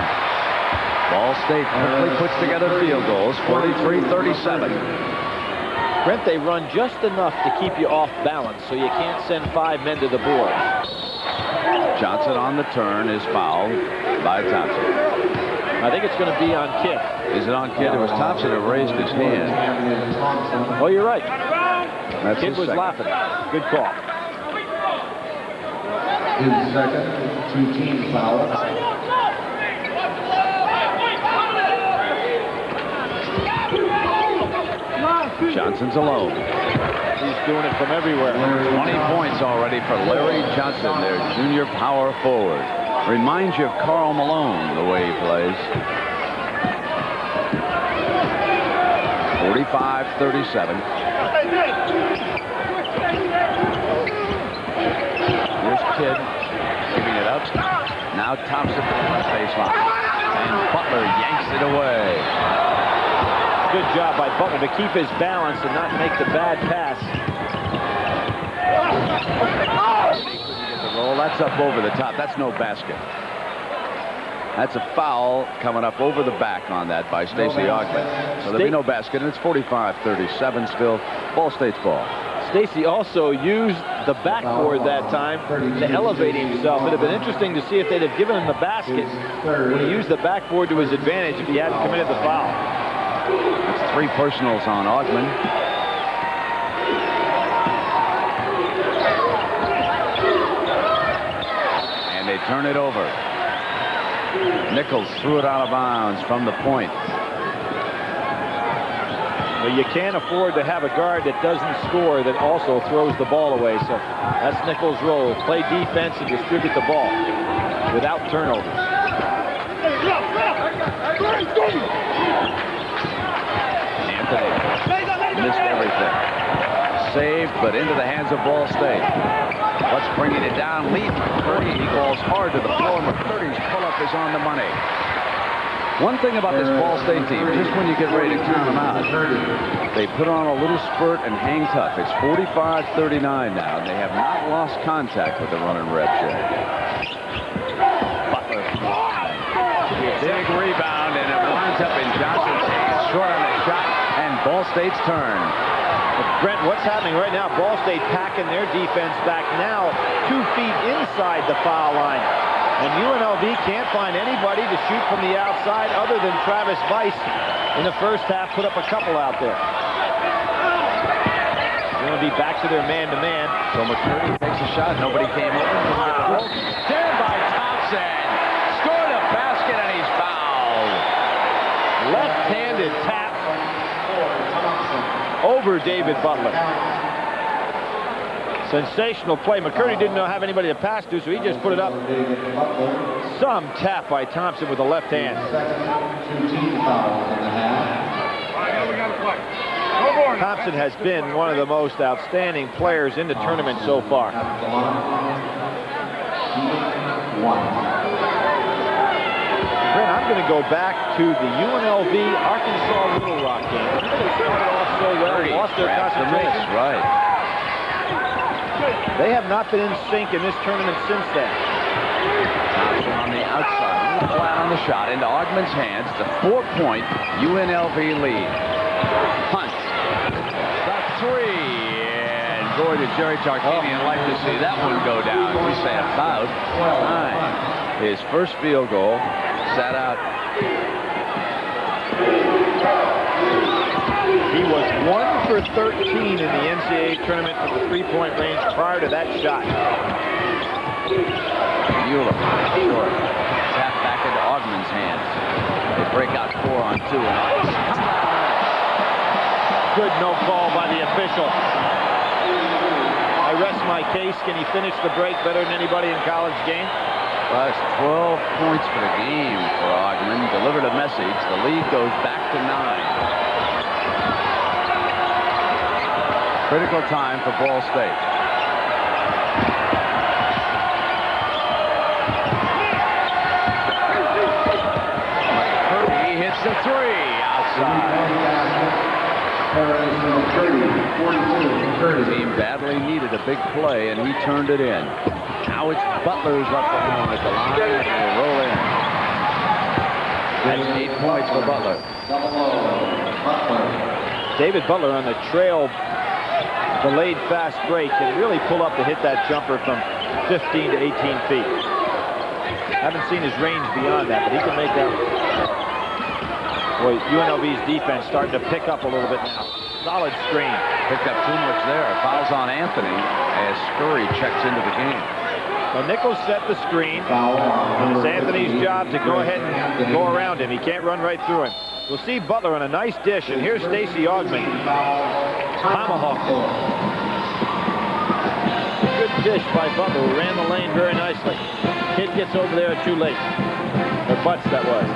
Ball State quickly puts together field goals. 43-37. Brent, they run just enough to keep you off balance, so you can't send 5 men to the board. Johnson on the turn is fouled by Thompson. I think it's going to be on Kidd. Is it on Kidd? It was Thompson who raised his hand. Oh, you're right. That's Kidd his was second. laughing. Good call. His second, 2 team fouls. Johnson's alone. He's doing it from everywhere. 20 points already for Larry Johnson, their junior power forward. Reminds you of Karl Malone, the way he plays. 45-37. Here's Kidd giving it up. Now Thompson to the left baseline. And Butler yanks it away. Good job by Butler to keep his balance and not make the bad pass. The roll, that's up over the top. That's no basket. That's a foul coming up over the back on that by Stacey Augmon. So there'll be no basket, and it's 45-37 still. Ball State's ball. Stacey also used the backboard that time to elevate himself. It'd have been interesting to see if they'd have given him the basket when he used the backboard to his advantage if he hadn't committed the foul. That's 3 personals on Augmon. And they turn it over. Nichols threw it out of bounds from the point. Well, you can't afford to have a guard that doesn't score that also throws the ball away. So that's Nichols' role. Play defense and distribute the ball without turnovers. Anthony missed everything. Saved, but into the hands of Ball State. What's bringing it down? Lead McCurdy. He falls hard to the floor. McCurdy's pull-up is on the money. One thing about this Ball State team, just when you get ready to count them out, they put on a little spurt and hang tough. It's 45-39 now, and they have not lost contact with the running rep yet. Butler. Big rebound, and it winds up in Johnson's hands. Short on the shot, and Ball State's turn. Brent, what's happening right now? Ball State packing their defense back now 2 feet inside the foul line. And UNLV can't find anybody to shoot from the outside other than Travis Weiss. In the first half, put up a couple out there. They're going to be back to their man-to-man. So McCurdy takes a shot. Nobody came over. Stand by Thompson. Scored a basket, and he's fouled. Left-handed tap over David Butler. Sensational play. McCurdy didn't have anybody to pass to, so he just put it up. Some tap by Thompson with the left hand. Thompson has been one of the most outstanding players in the tournament so far. Brent, I'm going to go back to the UNLV Arkansas Little Rock game. They started off so well, lost their concentration. Right. They have not been in sync in this tournament since then. Thompson on the outside, flat on the shot, into Augmon's hands. It's a 4-point UNLV lead. Hunt. Shot McCoy to Jerry Tarkanian. I'd like to see that one go down. We say about 9. His first field goal sat out. He was 1 for 13 in the NCAA tournament from the three-point range prior to that shot. Mueller, short. Tap back into Augmon's hands. They break out 4 on 2. And Good no call by the official. I rest my case. Can he finish the break better than anybody in college game? Plus 12 points for the game for Augmon. Delivered a message. The lead goes back to 9. Critical time for Ball State. Kirby hits the 3 outside. The team badly needed a big play, and he turned it in. Now it's Butler's left alone at the line, and will roll in. That's 8 points for Butler. David Butler on the trail, delayed fast break, can really pull up to hit that jumper from 15 to 18 feet. Haven't seen his range beyond that, but he can make that. Boy, UNLV's defense starting to pick up a little bit now. Solid screen. Picked up too much there. Fouls on Anthony as Scurry checks into the game. Well, Nichols set the screen. It's Anthony's job to go ahead and go around him. He can't run right through him. We'll see Butler on a nice dish, and here's Stacey Augmon. Tomahawk. Good dish by Butler, who ran the lane very nicely. Kid gets over there too late. Or Butts, that was.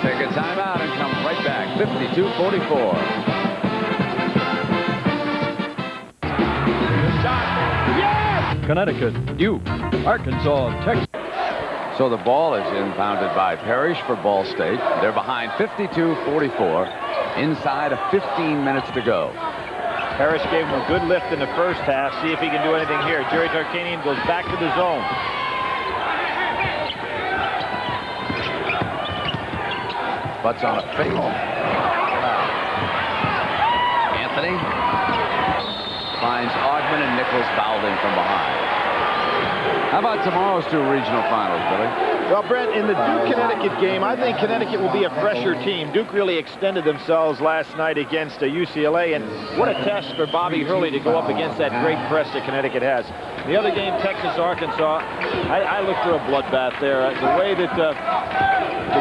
Take a timeout and come right back. 52-44. Connecticut, Duke, Arkansas, Texas. So the ball is inbounded by Parrish for Ball State. They're behind 52-44. Inside of 15 minutes to go. Parrish gave him a good lift in the first half. See if he can do anything here. Jerry Tarkanian goes back to the zone. Butts on a fake. Anthony finds Augmon, and Nichols fouled in from behind. How about tomorrow's 2 regional finals, Billy? Well, Brent, in the Duke-Connecticut game, I think Connecticut will be a fresher team. Duke really extended themselves last night against UCLA, and what a test for Bobby Hurley to go up against that great press that Connecticut has. The other game, Texas-Arkansas, I look for a bloodbath there. The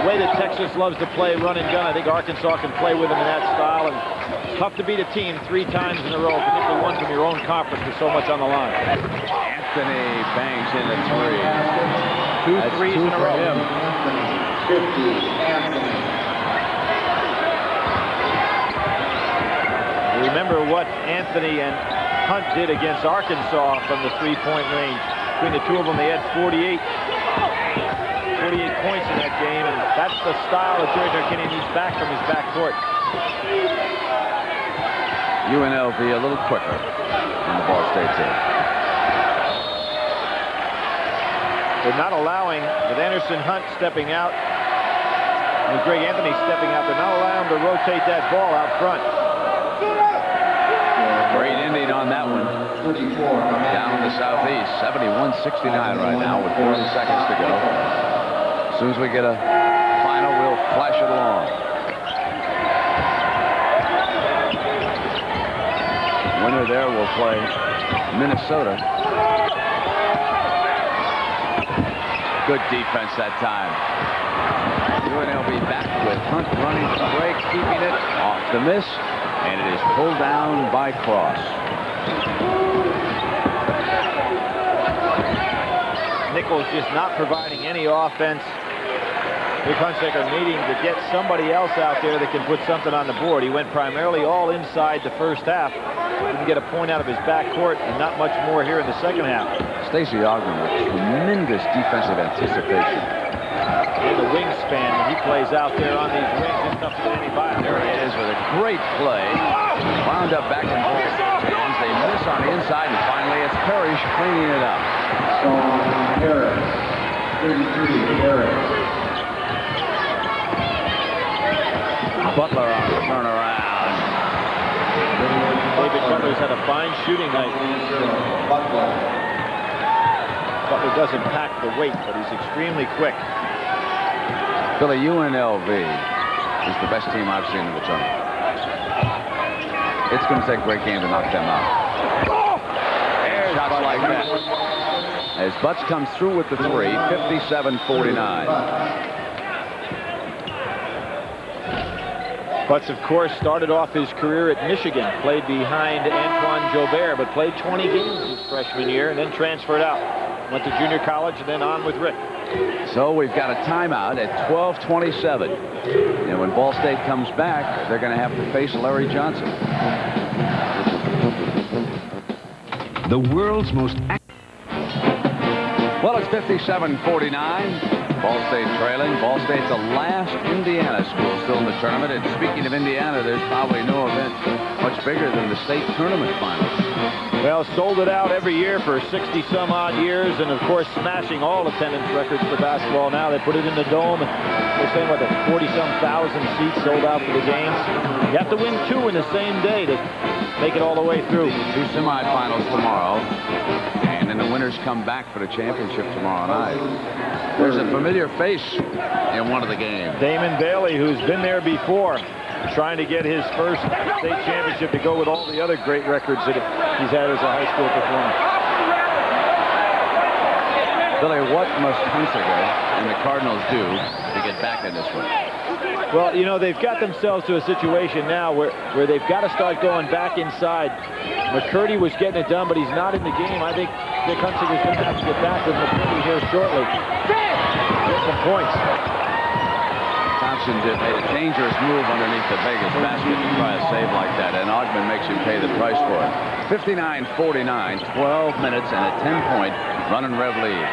way that Texas loves to play run and gun, I think Arkansas can play with them in that style. And it's tough to beat a team 3 times in a row, particularly one from your own conference with so much on the line. Anthony bangs in the 3. 2 threes in a row. Remember what Anthony and Hunt did against Arkansas from the 3-point range. Between the 2 of them, they had 48 points in that game, and that's the style that Jerry Tarkanian needs back from his backcourt. UNLV a little quicker than the Ball State team. They're not allowing, with Anderson Hunt stepping out, and Greg Anthony stepping out, they're not allowing him to rotate that ball out front. Great ending on that one. Down in the southeast, 71-69 right now with 40 seconds to go. As soon as we get a final, we'll flash it along. Winner there will play Minnesota. Good defense that time. UNLV back with Hunt running the break, keeping it off the miss, and it is pulled down by Cross. Nichols just not providing any offense. Rick Hunsaker needing to get somebody else out there that can put something on the board. He went primarily all inside the first half. Didn't get a point out of his backcourt, and not much more here in the second half. Stacey Augmon with tremendous defensive anticipation. And the wingspan that he plays out there on these wings is tough to get any by. There he is with a great play. Wound up back in both hands. They miss on the inside, and finally it's Parrish cleaning it up. Harris, 33, Harris. Butler on the turnaround. David Butler's had a fine shooting night. Butler doesn't pack the weight, but he's extremely quick. Billy, UNLV is the best team I've seen in the tournament. It's going to take a great game to knock them out. Shots like that. As Butts comes through with the three, 57-49. Butts, of course, started off his career at Michigan, played behind Antoine Jobert, but played 20 games his freshman year and then transferred out. Went to junior college and then on with Rick. So we've got a timeout at 12:27. And when Ball State comes back, they're going to have to face Larry Johnson. The world's most Well, it's 57-49. Ball State trailing. Ball State's the last Indiana school still in the tournament. And speaking of Indiana, there's probably no event much bigger than the state tournament finals. Well, sold it out every year for 60-some-odd years, and of course smashing all attendance records for basketball now. They put it in the dome, and they're saying, what, there's 40-some thousand seats sold out for the games. You have to win 2 in the same day to make it all the way through. 2 semifinals tomorrow, and then the winners come back for the championship tomorrow night. There's a familiar face in one of the games. Damon Bailey, who's been there before, trying to get his first state championship to go with all the other great records that he's had as a high school performer. Billy, what must Hunsinger and the Cardinals do to get back in this one? Well, you know, they've got themselves to a situation now where they've got to start going back inside. McCurdy was getting it done, but he's not in the game. I think Dick Hunsinger's going to have to get back with McCurdy here shortly. Get some points. Thompson made a dangerous move underneath the Vegas basket to try a save like that, and Augmon makes you pay the price for it. 59-49, 12 minutes and a 10-point run and rev lead.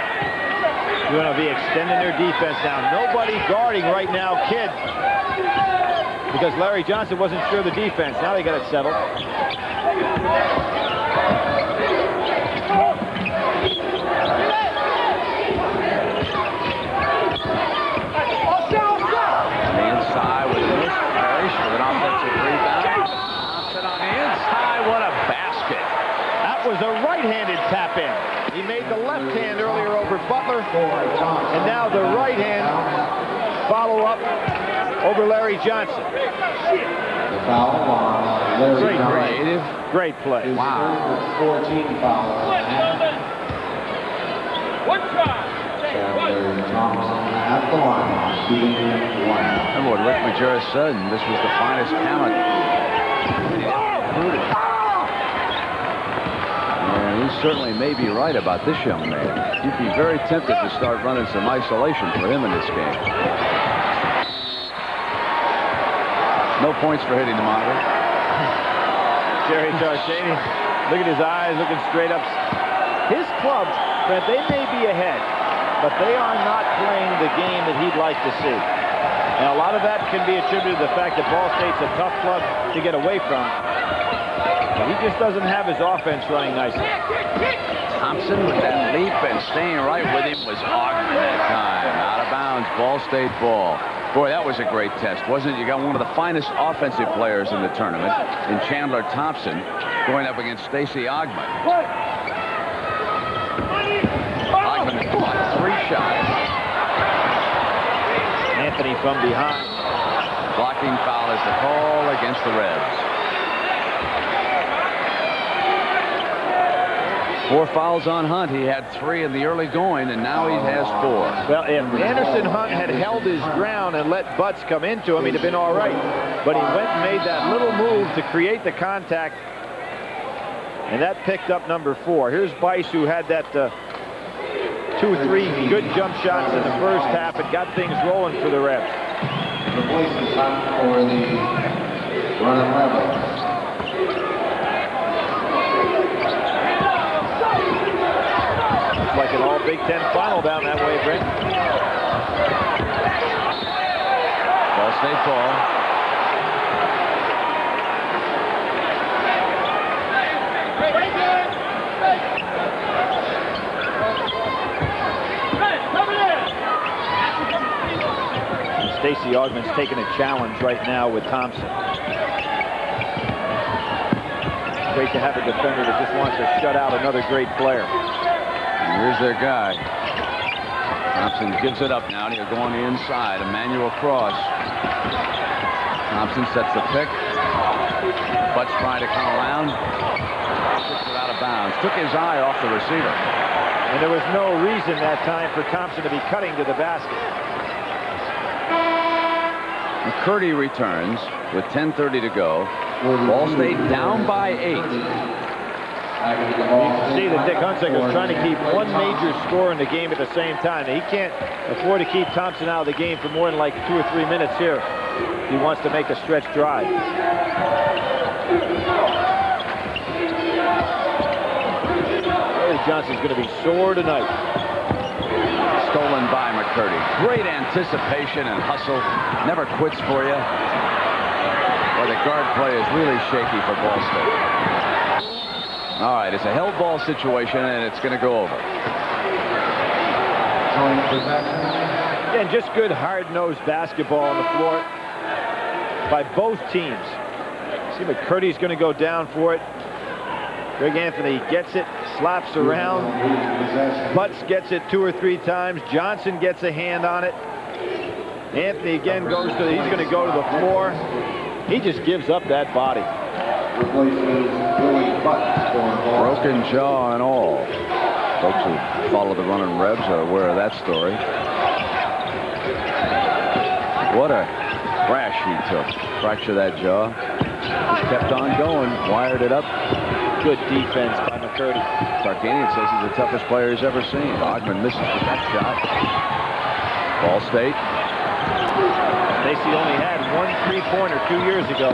UNLV extending their defense now. Nobody guarding right now, Kidd, because Larry Johnson wasn't sure of the defense. Now they got it settled. Inside with a miss. Parrish with an offensive rebound. Thompson on the inside. What a basket. That was a right-handed tap-in. He made the left hand earlier over Butler, and now the right hand follow-up over Larry Johnson. The foul on Larry Great, great play. Wow. 14 fouls. One try. Larry Thompson at the line, shooting 1. Remember what Rick Majerus said, and this was the finest talent. And he certainly may be right about this young man. You'd be very tempted to start running some isolation for him in this game. No points for hitting the monitor. Jerry Tarshany, look at his eyes, looking straight up. His club, Brent, they may be ahead, but they are not playing the game that he'd like to see. And a lot of that can be attributed to the fact that Ball State's a tough club to get away from. But he just doesn't have his offense running nicely. Thompson with that leap and staying right with him was Augmon that time. Out of bounds, Ball State ball. Boy, that was a great test, wasn't it? You got one of the finest offensive players in the tournament in Chandler Thompson going up against Stacey Augmon. Augmon blocked 3 shots. Anthony from behind. Blocking foul is the call against the Rebs. 4 fouls on Hunt. He had 3 in the early going, and now he has 4. Well, if Anderson Hunt had held his ground and let Butts come into him, he'd have been all right. But he went and made that little move to create the contact, and that picked up number 4. Here's Bice, who had that 2-3 good jump shots in the first half. It got things rolling for the Rebs. Replacement time for the running Rebels. Like an all Big Ten final down that way, Brent. Ball State ball. Stacey Stacey Augmon's taking a challenge right now with Thompson. Great to have a defender that just wants to shut out another great player. And here's their guy. Thompson gives it up now. He'll go on the inside. Emmanuel Cross. Thompson sets the pick. Butts trying to come around. Kicks it out of bounds. Took his eye off the receiver. And there was no reason that time for Thompson to be cutting to the basket. McCurdy returns with 10:30 to go. Ball State down by 8. You can see that Dick Hunsaker is trying to keep one major score in the game at the same time. He can't afford to keep Thompson out of the game for more than like 2 or 3 minutes here. He wants to make a stretch drive. Johnson's going to be sore tonight. Stolen by McCurdy. Great anticipation and hustle. Never quits for you. Boy, the guard play is really shaky for Ball State. All right, it's a held ball situation, and it's going to go over. And just good hard-nosed basketball on the floor by both teams. See, McCurdy's going to go down for it. Greg Anthony gets it, slaps around. Butts gets it 2 or 3 times. Johnson gets a hand on it. Anthony again goes to, he's going to go to the floor. He just gives up that body. Broken jaw and all. Folks who follow the running Rebs are aware of that story. What a crash he took. Fracture that jaw. Just kept on going, wired it up. Good defense by McCurdy. Tarkanian says he's the toughest player he's ever seen. Augmon misses with that shot. Ball State. Stacey only had 1 3-pointer 2 years ago.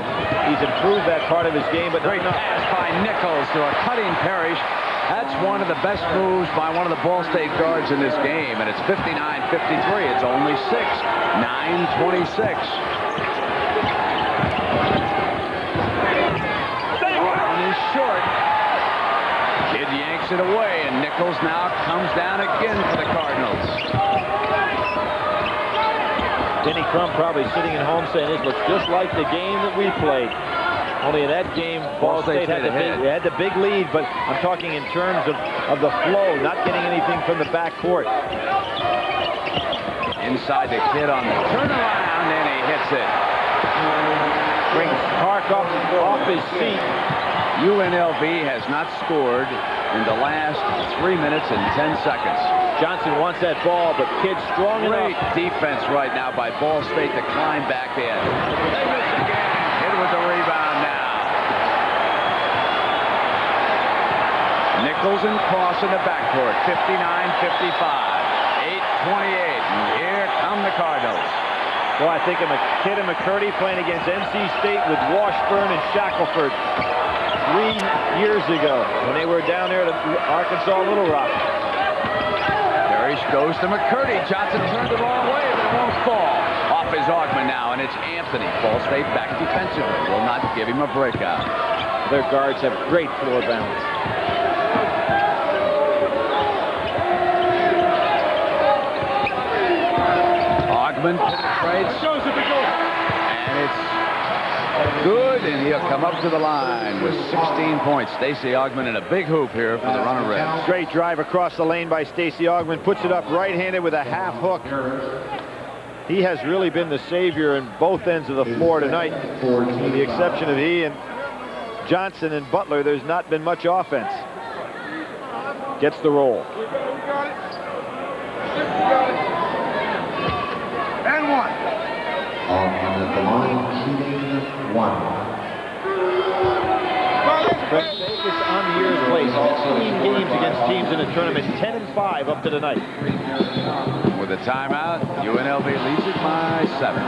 He's improved that part of his game, but great pass by Nichols to a cutting Parrish. That's one of the best moves by one of the Ball State guards in this game, and it's 59-53. It's only 6. 9:26. Short. Kid yanks it away, and Nichols now comes down again for the Cardinals. Denny Crum probably sitting at home saying this looks just like the game that we played. Only in that game, Ball State had the big lead, but I'm talking in terms of the flow, not getting anything from the backcourt. Inside the kid on the turnaround, and he hits it. Brings Park off his seat. UNLV has not scored in the last 3 minutes and 10 seconds. Johnson wants that ball, but Kidd's strong enough. Great defense right now by Ball State to climb back in. They miss again. Kidd with the rebound now. Nichols and Cross in the backcourt. 59-55. 8:28. And here come the Cardinals. Well, I think of Kidd and McCurdy playing against NC State with Washburn and Shackelford 3 years ago when they were down there at Arkansas Little Rock. Parrish goes to McCurdy. Johnson turned the wrong way, but it won't fall. Off is Augmon now, and it's Anthony. Ball State back defensively. Will not give him a breakout. Their guards have great floor balance. Augmon penetrates, and it's good, and he'll come up to the line with 16 points. Stacey Augmon in a big hoop here for the Runner Reds. Great drive across the lane by Stacey Augmon. Puts it up right-handed with a half hook. He has really been the savior in both ends of the floor tonight. With the exception of he and Johnson and Butler, there's not been much offense. Gets the roll. And 1. On the line, shooting 1. Vegas on the year's place. 15 games against teams in the tournament. 10-5 up to tonight. With a timeout, UNLV leads it by 7.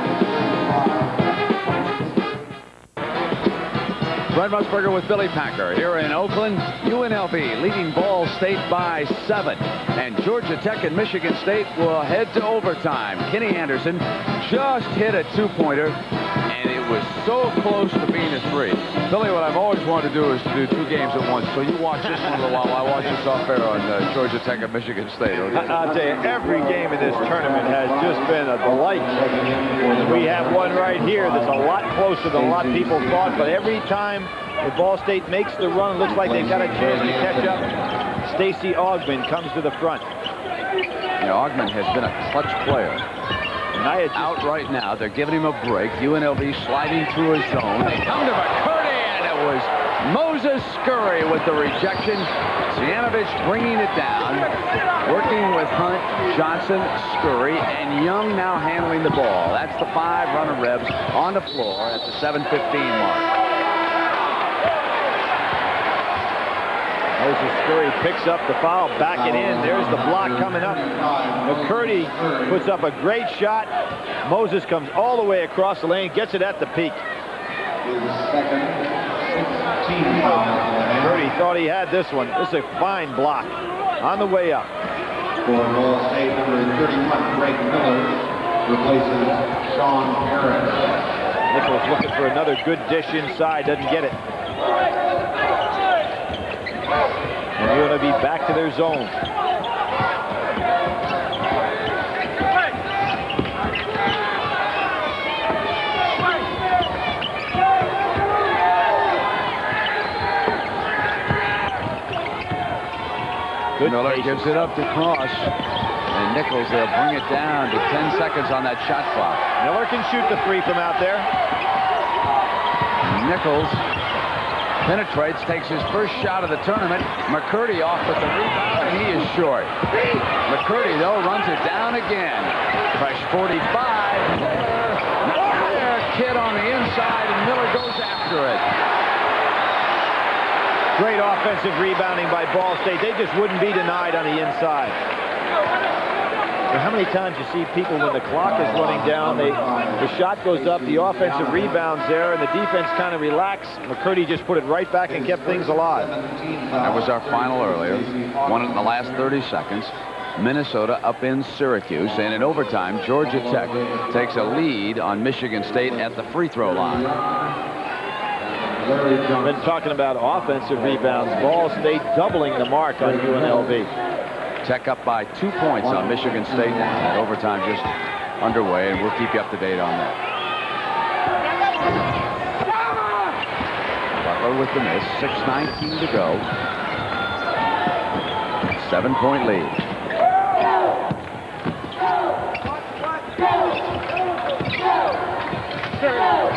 Brent Musburger with Billy Packer here in Oakland. UNLV leading Ball State by 7. And Georgia Tech and Michigan State will head to overtime. Kenny Anderson just hit a 2-pointer, and it was so close to being 14-3. Billy, what I've always wanted to do is to do 2 games at once. So you watch this one while I watch this off air on Georgia Tech and Michigan State. Okay? I'll tell you, every game in this tournament has just been a delight. We have one right here that's a lot closer than a lot of people thought, but every time that Ball State makes the run, it looks like they've got a chance to catch up. Stacey Augmon comes to the front. Yeah, Augmon has been a clutch player. Out right now, they're giving him a break. UNLV sliding through his zone. They come to McCurdy, and it was Moses Scurry with the rejection. Zianovich bringing it down, working with Hunt, Johnson, Scurry, and Young now handling the ball. That's the 5 runner Rebs on the floor at the 7:15 mark. Moses Scurry picks up the foul, back it in. There's the block coming up. McCurdy puts up a great shot. Moses comes all the way across the lane, gets it at the peak. McCurdy thought he had this one. This is a fine block on the way up. For Ball State, number 31, Greg Miller, replaces Sean Harris. Nichols looking for another good dish inside, doesn't get it. And UNLV back to their zone. Good Miller patience. gives it up to Cross. And Nichols, they'll bring it down to 10 seconds on that shot clock. Miller can shoot the 3 from out there. Nichols penetrates, takes his first shot of the tournament. McCurdy off with the rebound, and he is short. McCurdy, though, runs it down again. Fresh 45. Not there, Kid on the inside, and Miller goes after it. Great offensive rebounding by Ball State. They just wouldn't be denied on the inside. But how many times you see people when the clock is running down, the shot goes up, the offensive rebound's there, and the defense kind of relax. McCurdy just put it right back and kept things alive. That was our final earlier. Won it in the last 30 seconds. Minnesota up in Syracuse, and in overtime, Georgia Tech takes a lead on Michigan State at the free throw line. Been talking about offensive rebounds. Ball State doubling the mark on UNLV. Tech up by 2 points on Michigan State. And overtime just underway, and we'll keep you up to date on that. Butler with the miss. 6:19 to go. 7-point lead.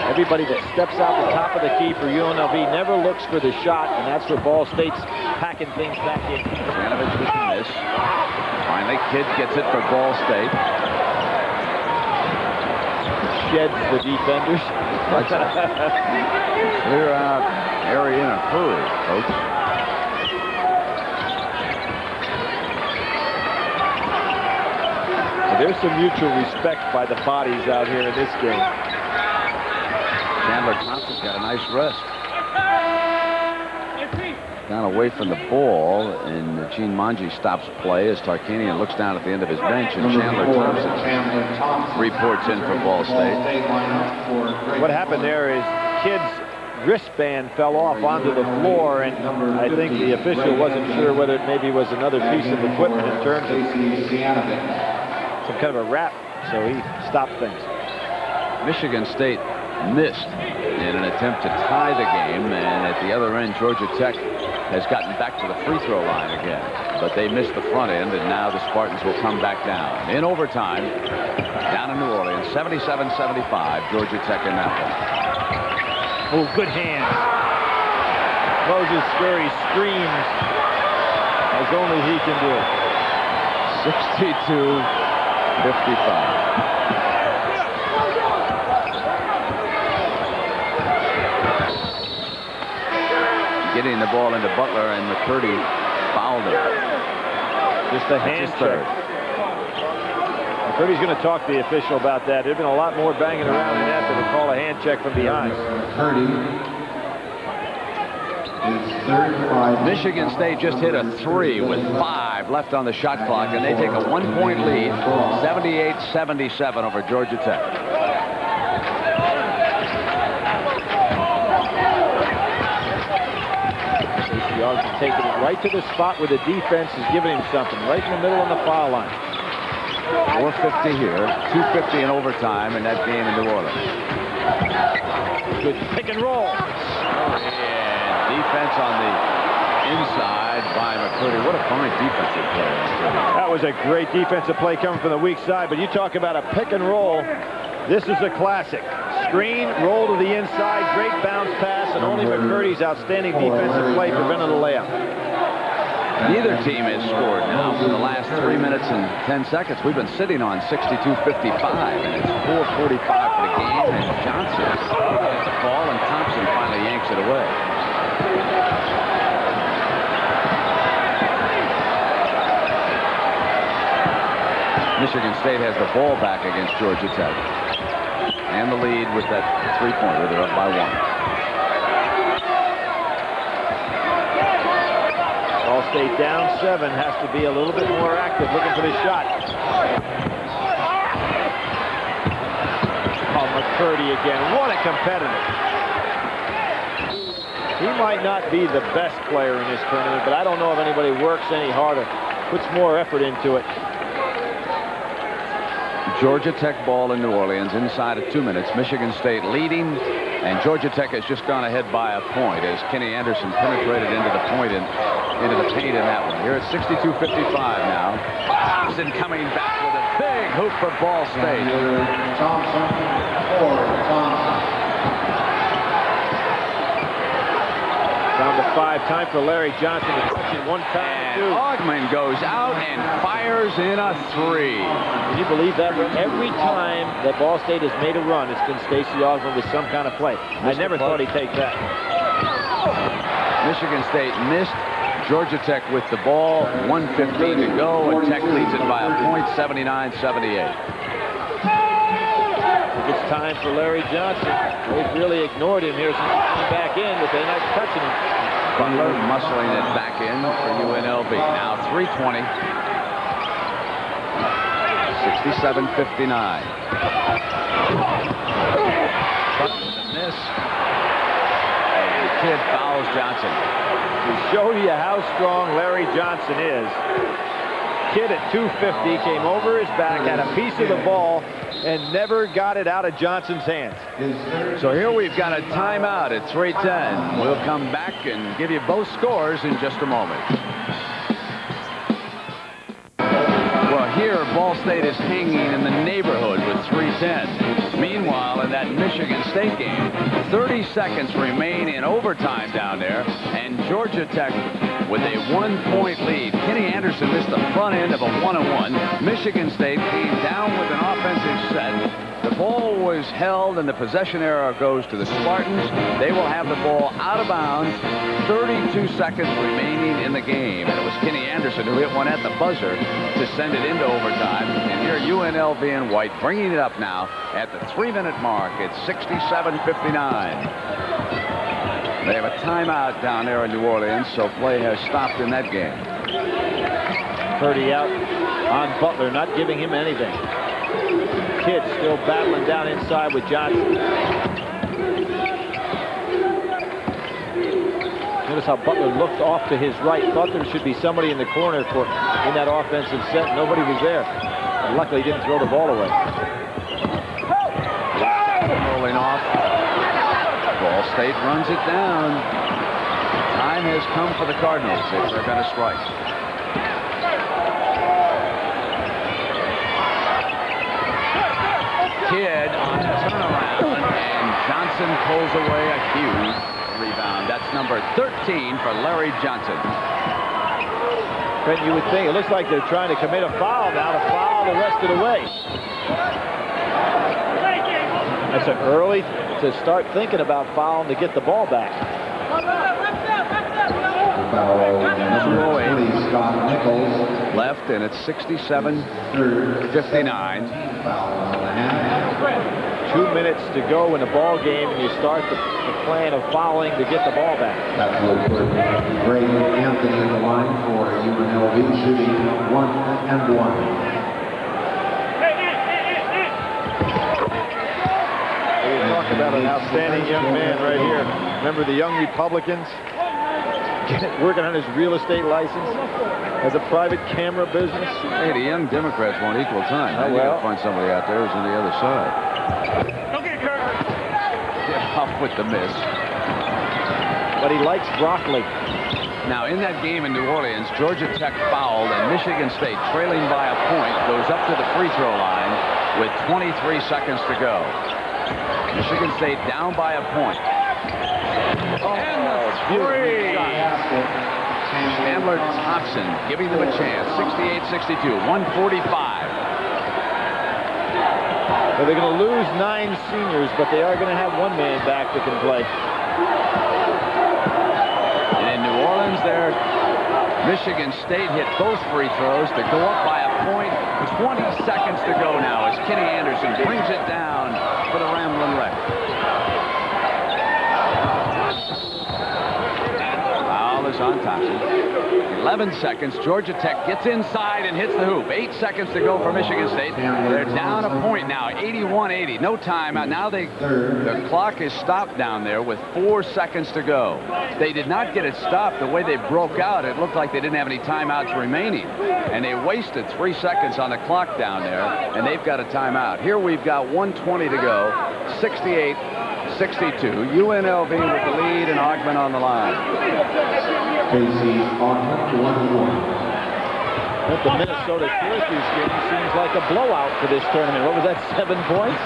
Everybody that steps out the top of the key for UNLV never looks for the shot, and that's where Ball State's packing things back in. Zianovich with the miss. Finally, Kidd gets it for Ball State. Sheds the defenders. Clear out area in a hurry, folks. Well, there's some mutual respect by the bodies out here in this game. Chandler Thompson's got a nice rest. Down away from the ball, and Gene Manji stops play as Tarkanian looks down at the end of his bench, and Chandler Thompson reports in for Ball State. What happened there is Kidd's wristband fell off onto the floor, and I think the official wasn't sure whether it maybe was another piece of equipment in terms of some kind of a wrap, so he stopped things. Michigan State missed in an attempt to tie the game, and at the other end, Georgia Tech has gotten back to the free throw line again, but they missed the front end, and now the Spartans will come back down. In overtime, down in New Orleans, 77-75, Georgia Tech in that one. Oh, good hands. Moses Scurry screams as only he can do it. 62-55. Getting the ball into Butler, and McCurdy fouled him. Just a hand check. McCurdy's going to talk to the official about that. There's been a lot more banging around in that than would call a hand check from behind. Michigan State just hit a 3 with 5 left on the shot clock, and they take a 1-point lead, 78-77 over Georgia Tech. taking it right to the spot where the defense is giving him something, right in the middle on the foul line. 4:50 here, 2:50 in overtime in that game in New Orleans. Good pick and roll. And defense on the inside by McCurdy. What a fine defensive play. That was a great defensive play coming from the weak side, but you talk about a pick and roll. This is a classic. Screen, roll to the inside, great bounce pass, and only McCurdy's outstanding defensive play prevented a layup. Neither team has scored now for the last 3 minutes and 10 seconds. We've been sitting on 62-55, and it's 4:45 for the game, and Johnson at the ball, and Thompson finally yanks it away. Michigan State has the ball back against Georgia Tech. And the lead with that three-pointer. They're up by 1. Ball State down 7, has to be a little bit more active looking for the shot. Oh, McCurdy again. What a competitor. He might not be the best player in this tournament, but I don't know if anybody works any harder, puts more effort into it. Georgia Tech ball in New Orleans inside of 2 minutes. Michigan State leading, and Georgia Tech has just gone ahead by a point as Kenny Anderson penetrated into the point and into the paint in that one. Here at 62-55 now. Thompson coming back with a big hoop for Ball State. Thompson, Thompson. Down to 5. Time for Larry Johnson to touch it one time. And Augmon goes out and fires in a 3. Can you believe that? Every time that Ball State has made a run, it's been Stacey Augmon with some kind of play. I never thought he'd take that. Michigan State missed Georgia Tech with the ball. 1:15 to go, and Tech leads it by a point, 79-78. It's time for Larry Johnson. They've really ignored him here since he came back in, but they're not touching him. Butler muscling it back in for UNLV. Now 3:20. 67-59. Miss. And the kid fouls Johnson. To show you how strong Larry Johnson is, kid at 250 came over his back, had a piece of the ball, and never got it out of Johnson's hands. So here we've got a timeout at 3:10. We'll come back and give you both scores in just a moment. Well, here Ball State is hanging in the neighborhood with 3:10. Meanwhile, in that Michigan State game, 30 seconds remain in overtime down there, and Georgia Tech with a 1-point lead. Kenny Anderson missed the front end of a 1-on-1. Michigan State came down with an offensive set. The ball was held, and the possession arrow goes to the Spartans. They will have the ball out of bounds. 32 seconds remaining in the game. And it was Kenny Anderson who hit one at the buzzer to send it into overtime. And here UNLV in white bringing it up now at the 3-minute mark. It's 67-59. They have a timeout down there in New Orleans, so play has stopped in that game. Purdy out on Butler, not giving him anything. Kidd still battling down inside with Johnson. Notice how Butler looked off to his right. Thought there should be somebody in the corner in that offensive set. Nobody was there. And luckily, he didn't throw the ball away. Rolling off. Ball State runs it down. Time has come for the Cardinals if they're going to strike. Kidd on the turnaround, and Johnson pulls away a huge rebound. That's number 13 for Larry Johnson. But you would think, it looks like they're trying to commit a foul now to foul the rest of the way. That's an early to start thinking about fouling to get the ball back. Left, and it's 67-59. 2 minutes to go in a ball game, and you start the plan of fouling to get the ball back. That will put Greg Anthony in the line for UNLV, shooting 1-and-1. Talk about an outstanding young man right here. Remember the young Republicans? Working on his real estate license as a private camera business. Hey, the young Democrats want equal time. Oh, They well. gotta find somebody out there who's on the other side. Yeah, off with the miss. But he likes broccoli. Now, in that game in New Orleans, Georgia Tech fouled, and Michigan State, trailing by a point, goes up to the free throw line with 23 seconds to go. Michigan State down by a point. And the three! Chandler Thompson giving them a chance. 68-62, 145. Well, they're going to lose 9 seniors, but they are going to have one man back that can play. And in New Orleans there, Michigan State hit both free throws to go up by a point. 20 seconds to go now as Kenny Anderson brings it down for the Ramblin' Wreck. Foul is on Thompson. 11 seconds. Georgia Tech gets inside and hits the hoop. 8 seconds to go for Michigan State. They're down a point now, 81-80. No timeout. Now the clock is stopped down there with 4 seconds to go. They did not get it stopped. The way they broke out, it looked like they didn't have any timeouts remaining. And they wasted 3 seconds on the clock down there, and they've got a timeout. Here we've got 1:20 to go, 68-62. UNLV with the lead and Augmon on the line. Stacey Augmon, 1-1. But the Minnesota-Syracuse game seems like a blowout for this tournament. What was that, 7 points?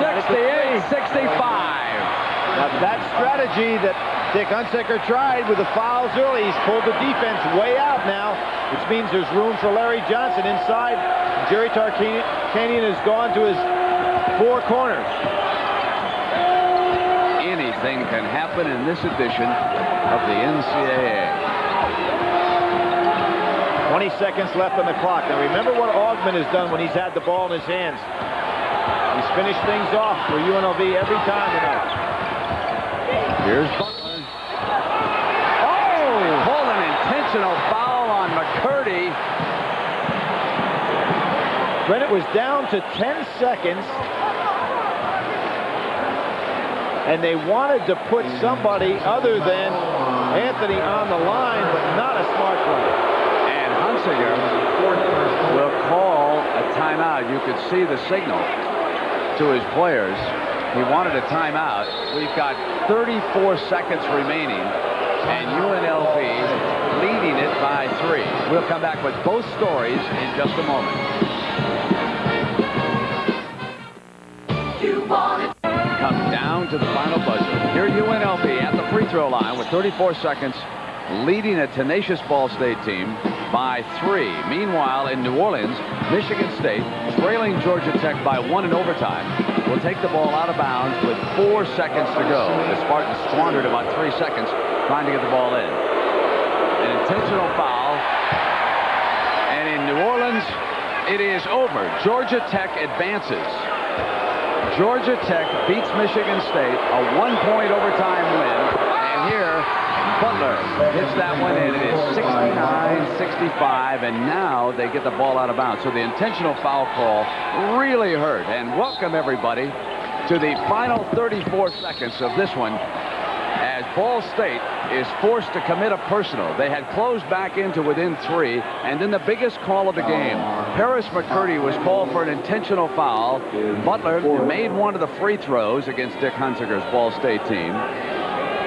And a three! 68-65. Now that strategy that Dick Hunsaker tried with the fouls early, he's pulled the defense way out now, which means there's room for Larry Johnson inside. Jerry Tarkanian has gone to his 4 corners. Anything can happen in this edition of the NCAA. 20 seconds left on the clock. Now remember what Augmon has done when he's had the ball in his hands. He's finished things off for UNLV every time tonight. Here's Butler. Oh! Pulled an intentional foul on McCurdy. When it was down to 10 seconds, and they wanted to put somebody other than Anthony on the line, but not a smart play. And Hunsaker will call a timeout. You could see the signal to his players. He wanted a timeout. We've got 34 seconds remaining, and UNLV leading it by 3. We'll come back with both stories in just a moment. Come down to the final buzzer. Here UNLV at the free throw line with 34 seconds, leading a tenacious Ball State team by 3. Meanwhile, in New Orleans, Michigan State, trailing Georgia Tech by 1 in overtime, will take the ball out of bounds with 4 seconds to go. The Spartans squandered about 3 seconds trying to get the ball in. An intentional foul. And in New Orleans, it is over. Georgia Tech advances. Georgia Tech beats Michigan State, a 1-point overtime win. And here, Butler hits that one in. It is 69-65, and now they get the ball out of bounds. So the intentional foul call really hurt. And welcome, everybody, to the final 34 seconds of this one, as Ball State is forced to commit a personal. They had closed back into within 3, and then the biggest call of the game. Paris McCurdy was called for an intentional foul. Butler made one of the free throws against Dick Hunsaker's Ball State team.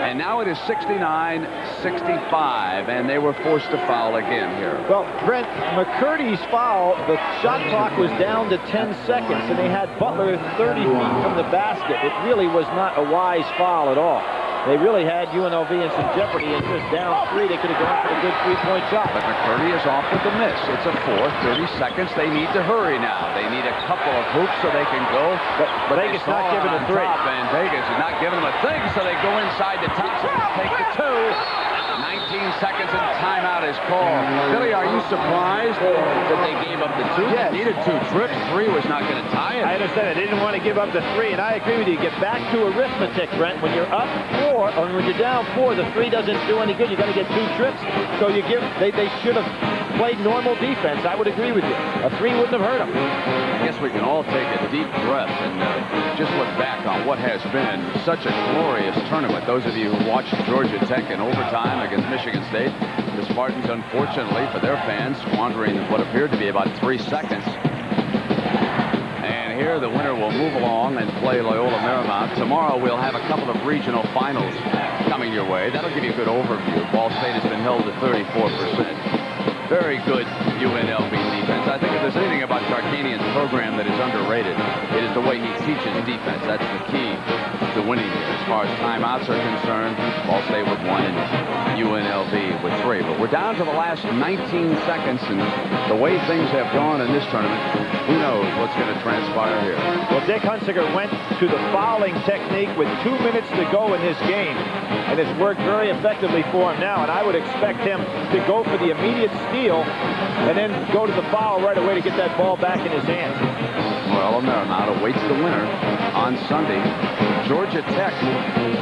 And now it is 69-65, and they were forced to foul again here. Well, Brent, McCurdy's foul, the shot clock was down to 10 seconds, and they had Butler 30 feet from the basket. It really was not a wise foul at all. They really had UNLV in some jeopardy, and just down 3, they could have gone for a good 3-point shot. But McCurdy is off with the miss. It's a 4, 30 seconds. They need to hurry now. They need a couple of hoops so they can go. But Vegas not giving a 3. And Vegas is not giving them a thing, so they go inside to Thompson to take the 2. 19 seconds and timeout is called. Billy, are you surprised that they gave up the 2? Yes. They needed 2 trips. 3 was not going to tie it. I understand. They didn't want to give up the 3, and I agree with you. Get back to arithmetic, Brent. When you're up 4, or when you're down 4, the 3 doesn't do any good. You got to get 2 trips. So you give. They should have played normal defense, I would agree with you. A 3 wouldn't have hurt him. I guess we can all take a deep breath and just look back on what has been such a glorious tournament. Those of you who watched Georgia Tech in overtime against Michigan State, the Spartans, unfortunately for their fans, squandering what appeared to be about 3 seconds. And here the winner will move along and play Loyola Marymount. Tomorrow we'll have a couple of regional finals coming your way. That'll give you a good overview. Ball State has been held to 34%. Very good UNLV defense. I think if there's anything about Tarkanian's program that is underrated, it is the way he teaches defense. That's the key to winning here. As far as timeouts are concerned, Ball State with 1 and UNLV with 3. But we're down to the last 19 seconds, and the way things have gone in this tournament, who knows what's going to transpire here. Well, Dick Hunsicker went to the fouling technique with 2 minutes to go in this game, and it's worked very effectively for him now, and I would expect him to go for the immediate steal and then go to the foul right away to get that ball back in his hands. Well, Marymount awaits the winner on Sunday. Georgia Tech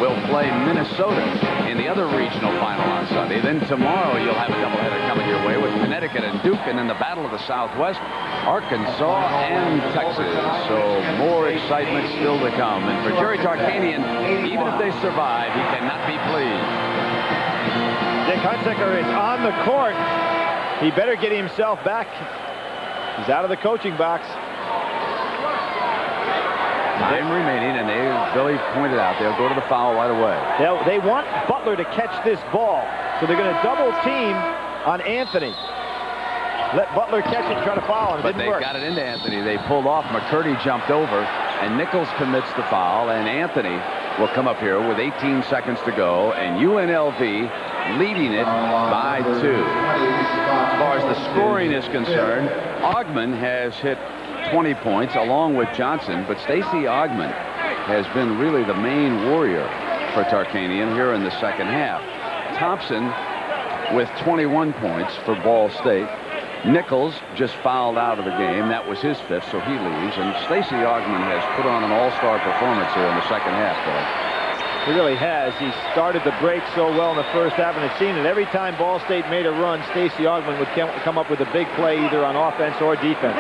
will play Minnesota in the other regional final on Sunday. Then tomorrow you'll have a doubleheader coming your way with Connecticut and Duke, and then the Battle of the Southwest, Arkansas and Texas. So more excitement still to come. And for Jerry Tarkanian, even if they survive, he cannot be pleased. Dick Hunsicker is on the court. He better get himself back. He's out of the coaching box. Time remaining, and Billy pointed out, they'll go to the foul right away. They want Butler to catch this ball, so they're going to double team on Anthony. Let Butler catch it and try to foul him. But they got it into Anthony. They pulled off. McCurdy jumped over, and Nichols commits the foul, and Anthony will come up here with 18 seconds to go, and UNLV leading it by 2. As far as the scoring is concerned, Augmon has hit 20 points along with Johnson, but Stacey Augmon has been really the main warrior for Tarkanian here in the second half. Thompson with 21 points for Ball State. Nichols just fouled out of the game. That was his 5th, so he leaves. And Stacey Augmon has put on an all-star performance here in the second half, Bill. He really has. He started the break so well in the first half, and it's seen it. Every time Ball State made a run, Stacey Augmon would come up with a big play either on offense or defense.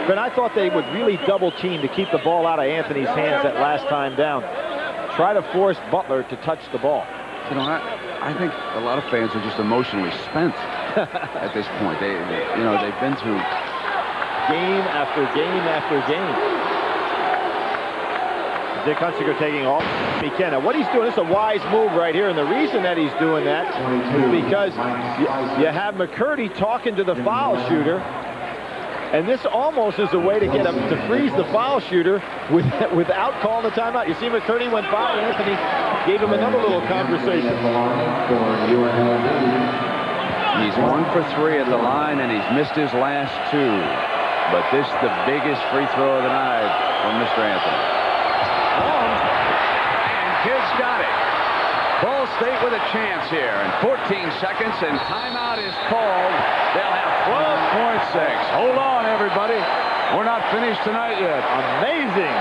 But I thought they would really double team to keep the ball out of Anthony's hands that last time down. Try to force Butler to touch the ball. You know, I think a lot of fans are just emotionally spent at this point. They've been through game after game after game. Dick Hunsicker taking all he can. Now, what he's doing is a wise move right here, and the reason that he's doing that is because you have McCurdy talking to the foul shooter, and this almost is a way to get him to freeze the foul shooter without calling the timeout. You see McCurdy went by, Anthony gave him another little conversation. He's 1 for 3 at the line, and he's missed his last 2. But this is the biggest free throw of the night from Mr. Anthony. And Kidd's got it. Ball State with a chance here. And 14 seconds, and timeout is called. They'll have 12.6. Hold on, everybody. We're not finished tonight yet. Amazing.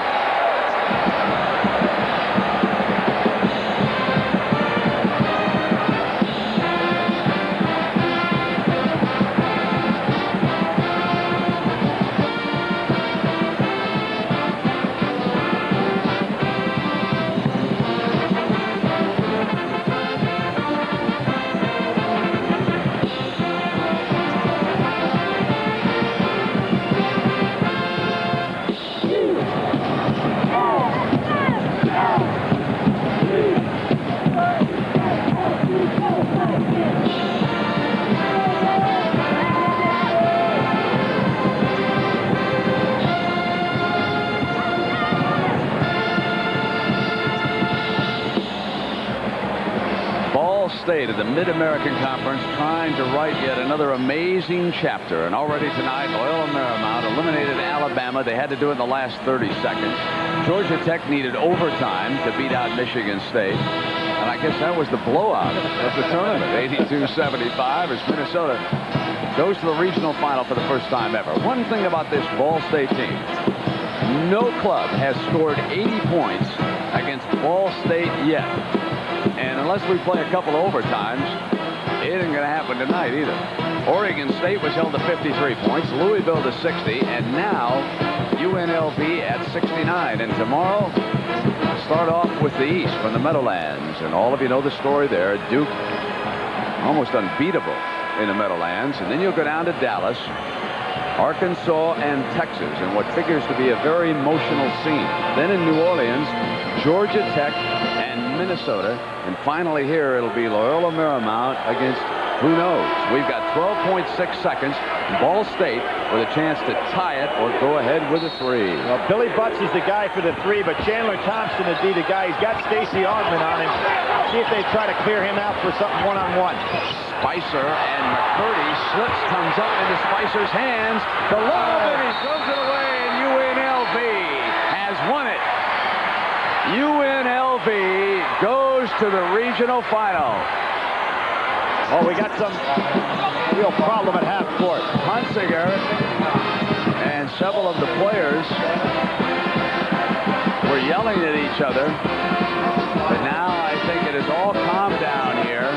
State of the Mid-American Conference trying to write yet another amazing chapter. And already tonight, Loyola Marymount eliminated Alabama. They had to do it in the last 30 seconds. Georgia Tech needed overtime to beat out Michigan State. And I guess that was the blowout of the tournament. 82-75 as Minnesota goes to the regional final for the first time ever. One thing about this Ball State team, no club has scored 80 points against Ball State yet. And unless we play a couple of overtimes, It isn't going to happen tonight either. Oregon State was held to 53 points, Louisville to 60, and now UNLV at 69. And tomorrow, start off with the East from the Meadowlands. And all of you know the story there. Duke, almost unbeatable in the Meadowlands. And then you'll go down to Dallas, Arkansas, and Texas, in what figures to be a very emotional scene. Then in New Orleans, Georgia Tech and Minnesota. And finally here, it'll be Loyola Marymount against who knows. We've got 12.6 seconds. Ball State with a chance to tie it or go ahead with a three. Well, Billy Butts is the guy for the three, but Chandler Thompson would be the guy. He's got Stacey Augmon on him. See if they try to clear him out for something one-on-one. Spicer and McCurdy slips, comes up into Spicer's hands. The lob, and he throws it away, and UNLV has won it. UNLV goes to the regional final. Oh, we got some real problem at half court. Hunsinger and several of the players were yelling at each other. But now I think it is all calmed down here.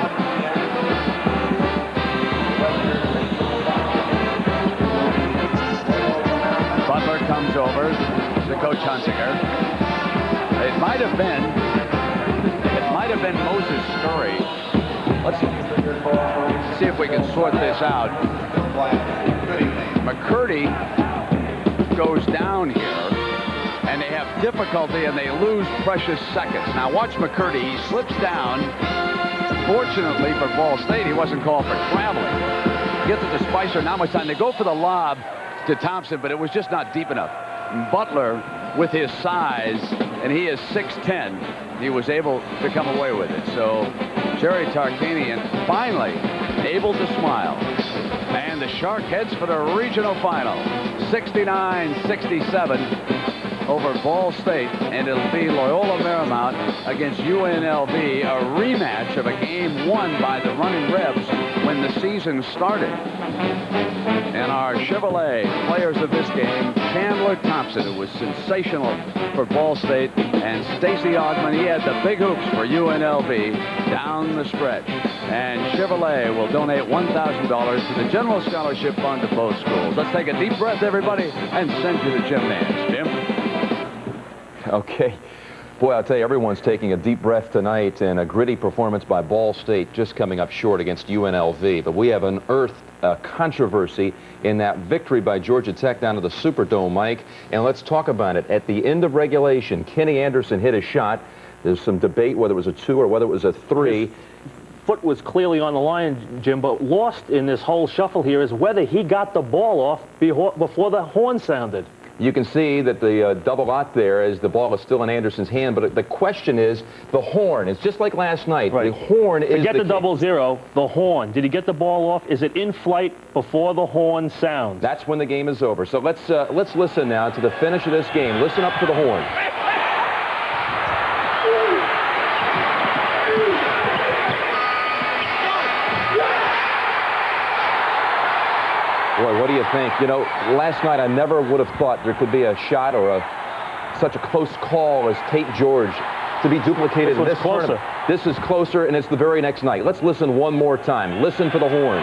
Butler comes over to Coach Hunsinger. It might have been Moses Scurry. Let's see if we can sort this out. McCurdy goes down here, and they have difficulty, and they lose precious seconds. Now watch McCurdy. He slips down. Fortunately for Ball State, he wasn't called for traveling. Gets it to Spicer. Not much time. They go for the lob to Thompson, but it was just not deep enough. Butler, with his size, and he is 6'10", he was able to come away with it. So Jerry Tarkanian finally able to smile. And the Shark heads for the regional final. 69-67 over Ball State. And it'll be Loyola Marymount against UNLV, a rematch of a game won by the Running Rebs when the season started. And our Chevrolet players of this game, Chandler Thompson, who was sensational for Ball State, and Stacey Augmon. He had the big hoops for UNLV down the stretch. And Chevrolet will donate $1,000 to the General Scholarship Fund to both schools. Let's take a deep breath, everybody, and send you to Jim Nance. Jim? Okay. Boy, I'll tell you, everyone's taking a deep breath tonight, and a gritty performance by Ball State just coming up short against UNLV. But we have unearthed controversy in that victory by Georgia Tech down to the Superdome, Mike. And let's talk about it. At the end of regulation, Kenny Anderson hit a shot. There's some debate whether it was a 2 or whether it was a 3. His foot was clearly on the line, Jim, but lost in this whole shuffle here is whether he got the ball off before the horn sounded. You can see that the double lot there as the ball is still in Anderson's hand, but the question is the horn. It's just like last night. Right. The horn is Forget the 0-0, the horn. Did he get the ball off? Is it in flight before the horn sounds? That's when the game is over. So let's listen now to the finish of this game. Listen up to the horn. Boy, what do you think? You know, last night I never would have thought there could be a shot or such a close call as Tate George to be duplicated in this tournament. This is closer, and it's the very next night. Let's listen one more time. Listen for the horn.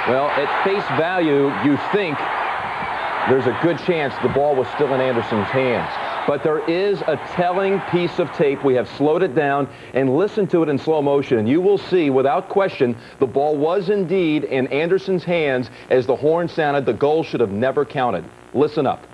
Well, at face value, you think there's a good chance the ball was still in Anderson's hands. But there is a telling piece of tape. We have slowed it down and listened to it in slow motion. And you will see, without question, the ball was indeed in Anderson's hands as the horn sounded. The goal should have never counted. Listen up.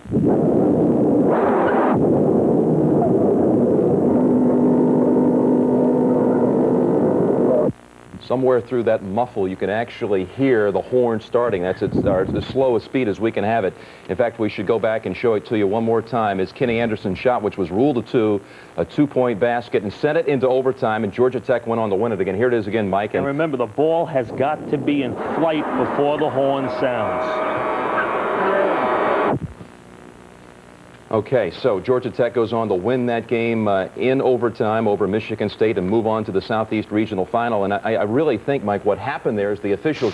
Somewhere through that muffle, you can actually hear the horn starting. That's the slowest speed as we can have it. In fact, we should go back and show it to you one more time as Kenny Anderson's shot, which was ruled a 2, a 2-point basket, and sent it into overtime, and Georgia Tech went on to win it again. Here it is again, Mike. And remember, the ball has got to be in flight before the horn sounds. Okay, so Georgia Tech goes on to win that game in overtime over Michigan State and move on to the Southeast Regional Final. And I really think, Mike, what happened there is the officials